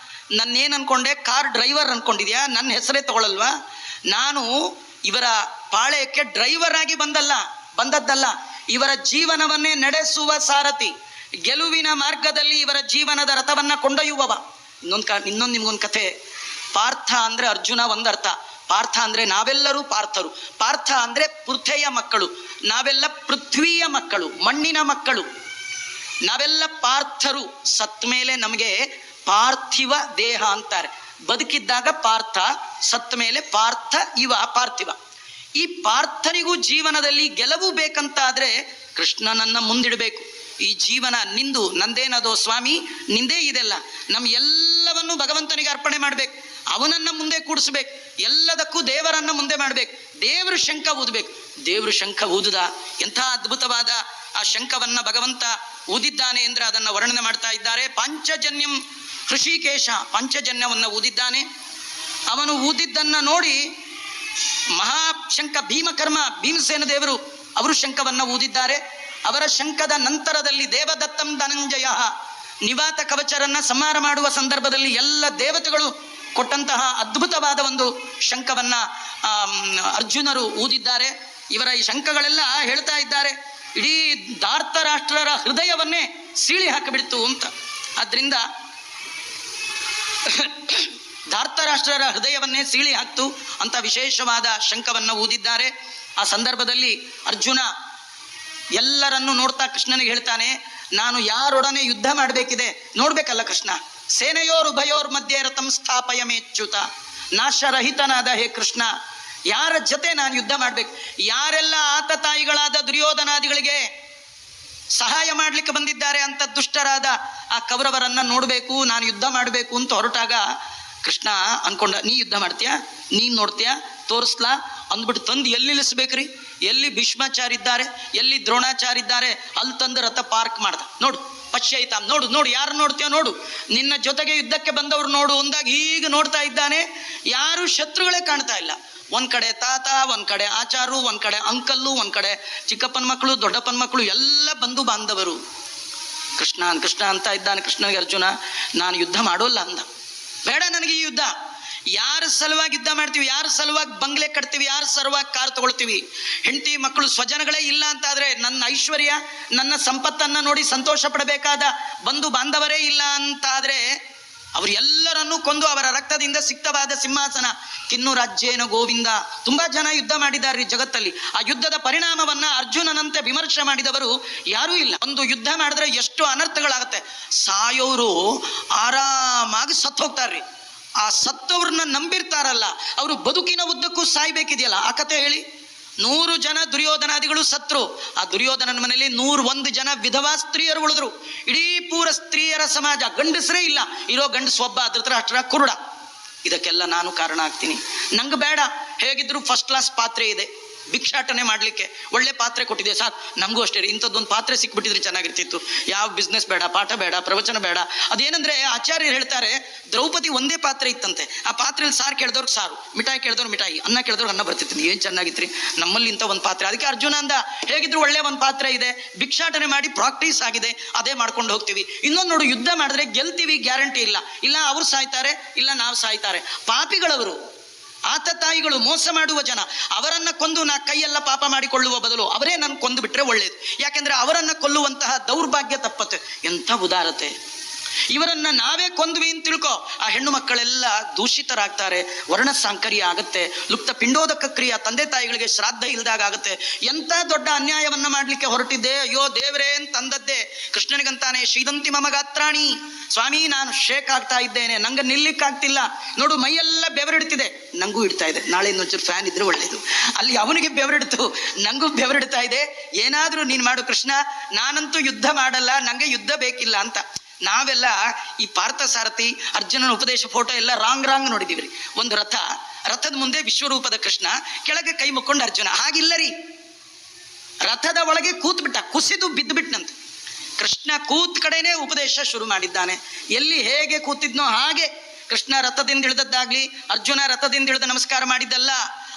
[SPEAKER 1] ನನ್ನೇನು ಅನ್ಕೊಂಡೆ, ಕಾರ್ ಡ್ರೈವರ್ ಅನ್ಕೊಂಡಿದ್ಯಾ, ನನ್ನ ಹೆಸರೇ ತಗೊಳ್ಳಲ್ವಾ? ನಾನು ಇವರ ಪಾಳೆಯಕ್ಕೆ ಡ್ರೈವರ್ ಆಗಿ ಬಂದದ್ದಲ್ಲ, ಇವರ ಜೀವನವನ್ನೇ ನಡೆಸುವ ಸಾರಥಿ, ಗೆಲುವಿನ ಮಾರ್ಗದಲ್ಲಿ ಇವರ ಜೀವನದ ರಥವನ್ನ ಕೊಂಡೊಯ್ಯುವವ. ಇನ್ನೊಂದು ನಿಮ್ಗೊಂದು ಕಥೆ. ಪಾರ್ಥ ಅಂದ್ರೆ ಅರ್ಜುನ ಒಂದರ್ಥ, ಪಾರ್ಥ ಅಂದ್ರೆ ನಾವೆಲ್ಲರೂ ಪಾರ್ಥರು. ಪಾರ್ಥ ಅಂದ್ರೆ ಪೃಥ್ವಿಯ ಮಕ್ಕಳು, ನಾವೆಲ್ಲ ಪೃಥ್ವಿಯ ಮಕ್ಕಳು, ಮಣ್ಣಿನ ಮಕ್ಕಳು. ನಾವೆಲ್ಲ ಪಾರ್ಥರು. ಸತ್ ಮೇಲೆ ನಮಗೆ ಪಾರ್ಥಿವ ದೇಹ ಅಂತಾರೆ. ಬದುಕಿದ್ದಾಗ ಪಾರ್ಥ, ಸತ್ತ ಮೇಲೆ ಪಾರ್ಥ ಇವ ಪಾರ್ಥಿವ. ಈ ಪಾರ್ಥನಿಗೂ ಜೀವನದಲ್ಲಿ ಗೆಲುವು ಬೇಕಂತಾದ್ರೆ ಕೃಷ್ಣನನ್ನ ಮುಂದಿಡಬೇಕು. ಈ ಜೀವನ ನಿಂದು, ನಂದೇನದೋ ಸ್ವಾಮಿ, ನಿಂದೇ ಇದೆಲ್ಲ, ನಮ್ಮ ಎಲ್ಲವನ್ನು ಭಗವಂತನಿಗೆ ಅರ್ಪಣೆ ಮಾಡ್ಬೇಕು, ಅವನನ್ನ ಮುಂದೆ ಕೂಡಿಸ್ಬೇಕು, ಎಲ್ಲದಕ್ಕೂ ದೇವರನ್ನ ಮುಂದೆ ಮಾಡ್ಬೇಕು. ದೇವರು ಶಂಖ ಊದಬೇಕು. ದೇವರು ಶಂಖ ಊದುದ, ಎಂಥ ಅದ್ಭುತವಾದ ಆ ಶಂಖವನ್ನ ಭಗವಂತ ಊದಿದ್ದಾನೆ ಅಂದ್ರೆ ಅದನ್ನ ವರ್ಣನೆ ಮಾಡ್ತಾ ಇದ್ದಾರೆ. ಪಾಂಚಜನ್ಯಂ ಹೃಷಿಕೇಶ, ಪಾಂಚಜನ್ಯವನ್ನ ಊದಿದ್ದಾನೆ. ಅವನು ಊದಿದ್ದನ್ನ ನೋಡಿ ಮಹಾಶಂಖ ಭೀಮಕರ್ಮ, ಭೀಮಸೇನ ದೇವರು ಅವರು ಶಂಖವನ್ನ ಊದಿದ್ದಾರೆ. ಅವರ ಶಂಖದ ನಂತರದಲ್ಲಿ ದೇವದತ್ತಂ ಧನಂಜಯ, ನಿವಾತ ಕವಚರನ್ನ ಸಂಹಾರ ಮಾಡುವ ಸಂದರ್ಭದಲ್ಲಿ ಎಲ್ಲ ದೇವತೆಗಳು ಕೊಟ್ಟಂತಹ ಅದ್ಭುತವಾದ ಒಂದು ಶಂಖವನ್ನ ಅರ್ಜುನರು ಊದಿದ್ದಾರೆ. ಇವರ ಈ ಶಂಖಗಳೆಲ್ಲ ಹೇಳ್ತಾ ಇದ್ದಾರೆ, ಇಡೀ ಧಾರ್ತ ರಾಷ್ಟ್ರರ ಹೃದಯವನ್ನೇ ಸೀಳಿ ಹಾಕಿಬಿಡ್ತು ಅಂತ. ಆದ್ರಿಂದ ಧಾರ್ತರಾಷ್ಟ್ರರ ಹೃದಯವನ್ನೇ ಸೀಳಿ ಹಾಕ್ತು ಅಂತ ವಿಶೇಷವಾದ ಶಂಖವನ್ನು ಊದಿದ್ದಾರೆ. ಆ ಸಂದರ್ಭದಲ್ಲಿ ಅರ್ಜುನ ಎಲ್ಲರನ್ನೂ ನೋಡ್ತಾ ಕೃಷ್ಣನಿಗೆ ಹೇಳ್ತಾನೆ, ನಾನು ಯಾರೊಡನೆ ಯುದ್ಧ ಮಾಡಬೇಕಿದೆ ನೋಡ್ಬೇಕಲ್ಲ ಕೃಷ್ಣ. ಸೇನೆಯೋರುಭಯೋರ್ ಮಧ್ಯೆ ರಥಂ ಸ್ಥಾಪಯ ಮೇಚ್ಯುತ, ನಾಶರಹಿತನಾದ ಹೇ ಕೃಷ್ಣ, ಯಾರ ಜೊತೆ ನಾನು ಯುದ್ಧ ಮಾಡ್ಬೇಕು? ಯಾರೆಲ್ಲ ಆತ ತಾಯಿಗಳಾದ ದುರ್ಯೋಧನಾದಿಗಳಿಗೆ ಸಹಾಯ ಮಾಡ್ಲಿಕ್ಕೆ ಬಂದಿದ್ದಾರೆ ಅಂತ ದುಷ್ಟರಾದ ಆ ಕೌರವರನ್ನ ನೋಡ್ಬೇಕು, ನಾನು ಯುದ್ಧ ಮಾಡಬೇಕು ಅಂತ ಹೊರಟಾಗ ಕೃಷ್ಣ ಅನ್ಕೊಂಡ, ನೀ ಯುದ್ಧ ಮಾಡ್ತೀಯಾ, ನೀನ್ ನೋಡ್ತೀಯಾ, ತೋರಿಸ್ಲಾ ಅಂದ್ಬಿಟ್ಟು ತಂದು ಎಲ್ಲಿ ನಿಲ್ಲಿಸ್ಬೇಕ್ರಿ? ಎಲ್ಲಿ ಭೀಷ್ಮಾಚಾರ್ಯ ಇದ್ದಾರೆ, ಎಲ್ಲಿ ದ್ರೋಣಾಚಾರ್ಯ ಇದ್ದಾರೆ, ಅಲ್ಲಿ ತಂದು ರಥ ಪಾರ್ಕ್ ಮಾಡ್ದ. ನೋಡು ಪಶ್ಚೈತ, ನೋಡು ಯಾರು ನೋಡ್ತೀಯ, ನೋಡು ನಿನ್ನ ಜೊತೆಗೆ ಯುದ್ಧಕ್ಕೆ ಬಂದವರು ನೋಡು ಅಂದಾಗ ಈಗ ನೋಡ್ತಾ ಇದ್ದಾನೆ. ಯಾರು ಶತ್ರುಗಳೇ ಕಾಣ್ತಾ ಇಲ್ಲ. ಒಂದ್ ಕಡೆ ತಾತ, ಒಂದ್ ಕಡೆ ಆಚಾರು, ಒಂದ್ ಕಡೆ ಅಂಕಲ್ಲು, ಒಂದ್ ಕಡೆ ಚಿಕ್ಕಪ್ಪನ ಮಕ್ಕಳು, ದೊಡ್ಡಪ್ಪನ ಮಕ್ಕಳು, ಎಲ್ಲ ಬಂಧು ಬಾಂಧವರು. ಕೃಷ್ಣ ಅಂತ ಇದ್ದಾನೆ. ಕೃಷ್ಣನಿಗೆ ಅರ್ಜುನ, ನಾನು ಯುದ್ಧ ಮಾಡೋಲ್ಲ ಅಂದ. ಬೇಡ ನನಗೆ ಈ ಯುದ್ಧ. ಯಾರ ಸಲುವಾಗಿ ಯುದ್ಧ ಮಾಡ್ತೀವಿ, ಯಾರ ಸಲುವಾಗಿ ಬಂಗ್ಲೆ ಕಟ್ತೀವಿ, ಯಾರ ಸಲುವಾಗಿ ಕಾರ್ ತಗೊಳ್ತೀವಿ, ಹೆಂಡತಿ ಮಕ್ಕಳು ಸ್ವಜನಗಳೇ ಇಲ್ಲ ಅಂತಾದ್ರೆ, ನನ್ನ ಐಶ್ವರ್ಯ ನನ್ನ ಸಂಪತ್ತನ್ನ ನೋಡಿ ಸಂತೋಷ ಪಡಬೇಕಾದ ಬಂಧು ಬಾಂಧವರೇ ಇಲ್ಲ ಅಂತಾದ್ರೆ, ಅವರೆಲ್ಲರನ್ನೂ ಕೊಂದು ಅವರ ರಕ್ತದಿಂದ ಸಿಕ್ತವಾದ ಸಿಂಹಾಸನ ಕಿನ್ನು ರಾಜ್ಯೇನ ಗೋವಿಂದ. ತುಂಬಾ ಜನ ಯುದ್ಧ ಮಾಡಿದ್ದಾರೆ ಜಗತ್ತಲ್ಲಿ. ಆ ಯುದ್ಧದ ಪರಿಣಾಮವನ್ನ ಅರ್ಜುನನಂತೆ ವಿಮರ್ಶೆ ಮಾಡಿದವರು ಯಾರೂ ಇಲ್ಲ. ಒಂದು ಯುದ್ಧ ಮಾಡಿದ್ರೆ ಎಷ್ಟು ಅನರ್ಥಗಳಾಗತ್ತೆ. ಸಾಯೋರು ಆರಾಮಾಗಿ ಸತ್ತು ಹೋಗ್ತಾರ್ರಿ. ಆ ಸತ್ತವ್ರನ್ನ ನಂಬಿರ್ತಾರಲ್ಲ, ಅವರು ಬದುಕಿನ ಉದ್ದಕ್ಕೂ ಸಾಯ್ಬೇಕಿದೆಯಲ್ಲ, ಆ ಕತೆ ಹೇಳಿ. 100 ಜನ ದುರ್ಯೋಧನಾದಿಗಳು ಸತ್ರು. ಆ ದುರ್ಯೋಧನನ ಮನೆಯಲ್ಲಿ 101 ಜನ ವಿಧವಾ ಸ್ತ್ರೀಯರು ಉಳಿದ್ರು. ಇಡೀ ಪೂರ ಸ್ತ್ರೀಯರ ಸಮಾಜ, ಗಂಡಸರೇ ಇಲ್ಲ. ಇರೋ ಗಂಡಸ ಒಬ್ಬ, ಧೃತರಾಷ್ಟ್ರ ಕುರುಡ. ಇದಕ್ಕೆಲ್ಲ ನಾನು ಕಾರಣ ಆಗ್ತೀನಿ. ನಂಗೆ ಬೇಡ, ಹೇಗಿದ್ರು ಫಸ್ಟ್ ಕ್ಲಾಸ್ ಪಾತ್ರೆ ಇದೆ, ಭಿಕ್ಷಾಟನೆ ಮಾಡ್ಲಿಕ್ಕೆ ಒಳ್ಳೆ ಪಾತ್ರೆ ಕೊಟ್ಟಿದೆ ಸಾಕು. ನಮಗೂ ಅಷ್ಟೇ ರೀ, ಇಂಥದ್ದೊಂದು ಪಾತ್ರೆ ಸಿಕ್ಬಿಟ್ಟಿದ್ರೆ ಚೆನ್ನಾಗಿರ್ತಿತ್ತು. ಯಾವ ಬಿಸ್ನೆಸ್ ಬೇಡ, ಪಾಠ ಬೇಡ, ಪ್ರವಚನ ಬೇಡ. ಅದೇನಂದ್ರೆ ಆಚಾರ್ಯರು ಹೇಳ್ತಾರೆ, ದ್ರೌಪದಿ ಒಂದೇ ಪಾತ್ರೆ ಇತ್ತಂತೆ. ಆ ಪಾತ್ರೆಯಲ್ಲಿ ಸಾರು ಕೇಳಿದವ್ರಿಗೆ ಸಾರು, ಮಿಠಾಯಿ ಕೇಳಿದವ್ರು ಮಿಠಾಯಿ, ಅನ್ನ ಕೇಳಿದವ್ರು ಅನ್ನ ಬರ್ತಿತ್ತು. ಏನ್ ಚೆನ್ನಾಗಿತ್ರಿ ನಮ್ಮಲ್ಲಿ ಇಂಥ ಒಂದು ಪಾತ್ರೆ. ಅದಕ್ಕೆ ಅರ್ಜುನ ಅಂದ, ಹೇಗಿದ್ರು ಒಳ್ಳೆ ಒಂದು ಪಾತ್ರೆ ಇದೆ, ಭಿಕ್ಷಾಟನೆ ಮಾಡಿ ಪ್ರಾಕ್ಟೀಸ್ ಆಗಿದೆ, ಅದೇ ಮಾಡ್ಕೊಂಡು ಹೋಗ್ತೀವಿ. ಇನ್ನೊಂದು ನೋಡು, ಯುದ್ಧ ಮಾಡಿದ್ರೆ ಗೆಲ್ತೀವಿ ಗ್ಯಾರಂಟಿ ಇಲ್ಲ. ಇಲ್ಲ ಅವ್ರು ಸಾಯ್ತಾರೆ, ಇಲ್ಲ ನಾವು ಸಾಯ್ತಾರೆ. ಪಾಪಿಗಳವರು, ಆತ ತಾಯಿಗಳು, ಮೋಸ ಮಾಡುವ ಜನ, ಅವರನ್ನ ಕೊಂದು ನಾ ಕೈಯೆಲ್ಲ ಪಾಪ ಮಾಡಿಕೊಳ್ಳುವ ಬದಲು ಅವರೇ ನನ್ನ ಕೊಂದು ಬಿಟ್ರೆ ಒಳ್ಳೇದು. ಯಾಕೆಂದ್ರೆ ಅವರನ್ನ ಕೊಲ್ಲುವಂತಹ ದೌರ್ಭಾಗ್ಯ ತಪ್ಪತ್ತೆ. ಎಂಥ ಉದಾರತೆ. ಇವರನ್ನ ನಾವೇ ಕೊಂದ್ವಿ ಅಂತ ತಿಳ್ಕೊ, ಆ ಹೆಣ್ಣು ಮಕ್ಕಳೆಲ್ಲ ದೂಷಿತರಾಗ್ತಾರೆ, ವರ್ಣ ಸಾಂಕರ್ಯ ಆಗತ್ತೆ, ಲುಪ್ತ ಪಿಂಡೋದಕ ಕ್ರಿಯೆ, ತಂದೆ ತಾಯಿಗಳಿಗೆ ಶ್ರಾದ್ದ ಇಲ್ದಾಗ ಆಗತ್ತೆ. ಎಂಥ ದೊಡ್ಡ ಅನ್ಯಾಯವನ್ನ ಮಾಡ್ಲಿಕ್ಕೆ ಹೊರಟಿದ್ದೆ, ಅಯ್ಯೋ ದೇವರೇ ಅಂತ ಅಂದದ್ದೇ. ಕೃಷ್ಣನಿಗಂತಾನೆ, ಶ್ರೀದಂತಿ ಮಮ ಗಾತ್ರಾಣಿ ಸ್ವಾಮಿ ನಾನು ಶೇಕ್ ಆಗ್ತಾ ಇದ್ದೇನೆ, ನಂಗೆ ನಿಲ್ಲಿಕ್ಕಾಗ್ತಿಲ್ಲ, ನೋಡು ಮೈಯೆಲ್ಲ ಬೆವರಿಡ್ತಿದೆ, ನಂಗೂ ಇಡ್ತಾ ಇದೆ, ನಾಳೆ ಇನ್ನೊಂಚೂರು ಫ್ಯಾನ್ ಇದ್ರೆ ಒಳ್ಳೇದು. ಅಲ್ಲಿ ಅವನಿಗೆ ಬೆವರಿಡ್ತು, ನಂಗೂ ಬೆವರಿಡ್ತಾ ಇದೆ, ಏನಾದ್ರೂ ನೀನ್ ಮಾಡು ಕೃಷ್ಣ, ನಾನಂತೂ ಯುದ್ಧ ಮಾಡಲ್ಲ, ನಂಗೆ ಯುದ್ಧ ಬೇಕಿಲ್ಲ ಅಂತ. ನಾವೆಲ್ಲ ಈ ಪಾರ್ಥ ಸಾರಥಿ ಅರ್ಜುನನ ಉಪದೇಶ ಫೋಟೋ ಎಲ್ಲ ರಾಂಗ್ ನೋಡಿದೀವಿ ರೀ. ಒಂದು ರಥದ ಮುಂದೆ ವಿಶ್ವರೂಪದ ಕೃಷ್ಣ, ಕೆಳಗೆ ಕೈ ಮುಕ್ಕೊಂಡು ಅರ್ಜುನ. ಹಾಗಿಲ್ಲ ರೀ, ರಥದ ಒಳಗೆ ಕೂತ್ ಬಿಟ್ಟ, ಕುಸಿದು ಬಿದ್ದು ಬಿಟ್ಟನಂತೆ. ಕೃಷ್ಣ ಕೂತ್ ಕಡೆನೇ ಉಪದೇಶ ಶುರು ಮಾಡಿದ್ದಾನೆ. ಎಲ್ಲಿ ಹೇಗೆ ಕೂತಿದ್ನೋ ಹಾಗೆ ಕೃಷ್ಣ ರಥದಿಂದ ಇಳಿದದ್ದಾಗ್ಲಿ, ಅರ್ಜುನ ರಥದಿಂದ ಇಳಿದ ನಮಸ್ಕಾರ ಮಾಡಿದ್ದಲ್ಲ.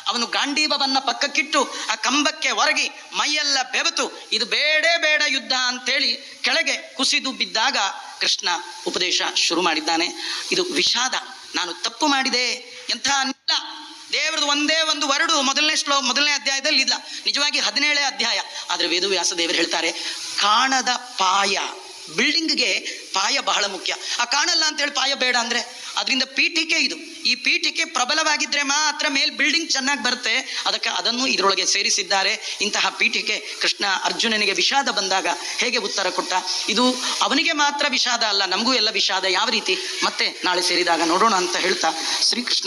[SPEAKER 1] ಅವನು ಗಾಂಡೀವನ್ನ ಪಕ್ಕಕ್ಕಿಟ್ಟು ಆ ಕಂಬಕ್ಕೆ ಹೊರಗಿ ಮೈಯೆಲ್ಲ ಬೆವೆತು ಇದು ಬೇಡ ಯುದ್ಧ ಅಂತೇಳಿ ಕೆಳಗೆ ಕುಸಿದು ಬಿದ್ದಾಗ ಕೃಷ್ಣ ಉಪದೇಶ ಶುರು ಮಾಡಿದ್ದಾನೆ. ಇದು ವಿಷಾದ, ನಾನು ತಪ್ಪು ಮಾಡಿದೆ ಎಂಥ ಅನ್ನಿಲ್ಲ. ದೇವರದು ಒಂದೇ ಒಂದು ವರ್ಡು ಮೊದಲನೇ ಅಧ್ಯಾಯದಲ್ಲಿ ಇಲ್ಲ, ನಿಜವಾಗಿ 17ನೇ ಅಧ್ಯಾಯ. ಆದ್ರೆ ವೇದವ್ಯಾಸ ದೇವರು ಹೇಳ್ತಾರೆ, ಕಾಣದ ಪಾಯ, ಬಿಲ್ಡಿಂಗ್ಗೆ ಪಾಯ ಬಹಳ ಮುಖ್ಯ. ಆ ಕಾಣಲ್ಲ ಅಂತ ಹೇಳಿ ಪಾಯ ಬೇಡ ಅಂದ್ರೆ, ಅದರಿಂದ ಪೀಠಿಕೆ ಇದು. ಈ ಪೀಠಿಕೆ ಪ್ರಬಲವಾಗಿದ್ರೆ ಮಾತ್ರ ಮೇಲ್ ಬಿಲ್ಡಿಂಗ್ ಚೆನ್ನಾಗಿ ಬರುತ್ತೆ. ಅದಕ್ಕೆ ಅದನ್ನು ಇದರೊಳಗೆ ಸೇರಿಸಿದ್ದಾರೆ. ಇಂತಹ ಪೀಠಿಕೆ ಕೃಷ್ಣ ಅರ್ಜುನನಿಗೆ ವಿಷಾದ ಬಂದಾಗ ಹೇಗೆ ಉತ್ತರ ಕೊಟ್ಟ. ಇದು ಅವನಿಗೆ ಮಾತ್ರ ವಿಷಾದ ಅಲ್ಲ, ನಮಗೂ ಎಲ್ಲ ವಿಷಾದ. ಯಾವ ರೀತಿ ಮತ್ತೆ ನಾಳೆ ಸೇರಿದಾಗ ನೋಡೋಣ ಅಂತ ಹೇಳ್ತಾ ಶ್ರೀಕೃಷ್ಣ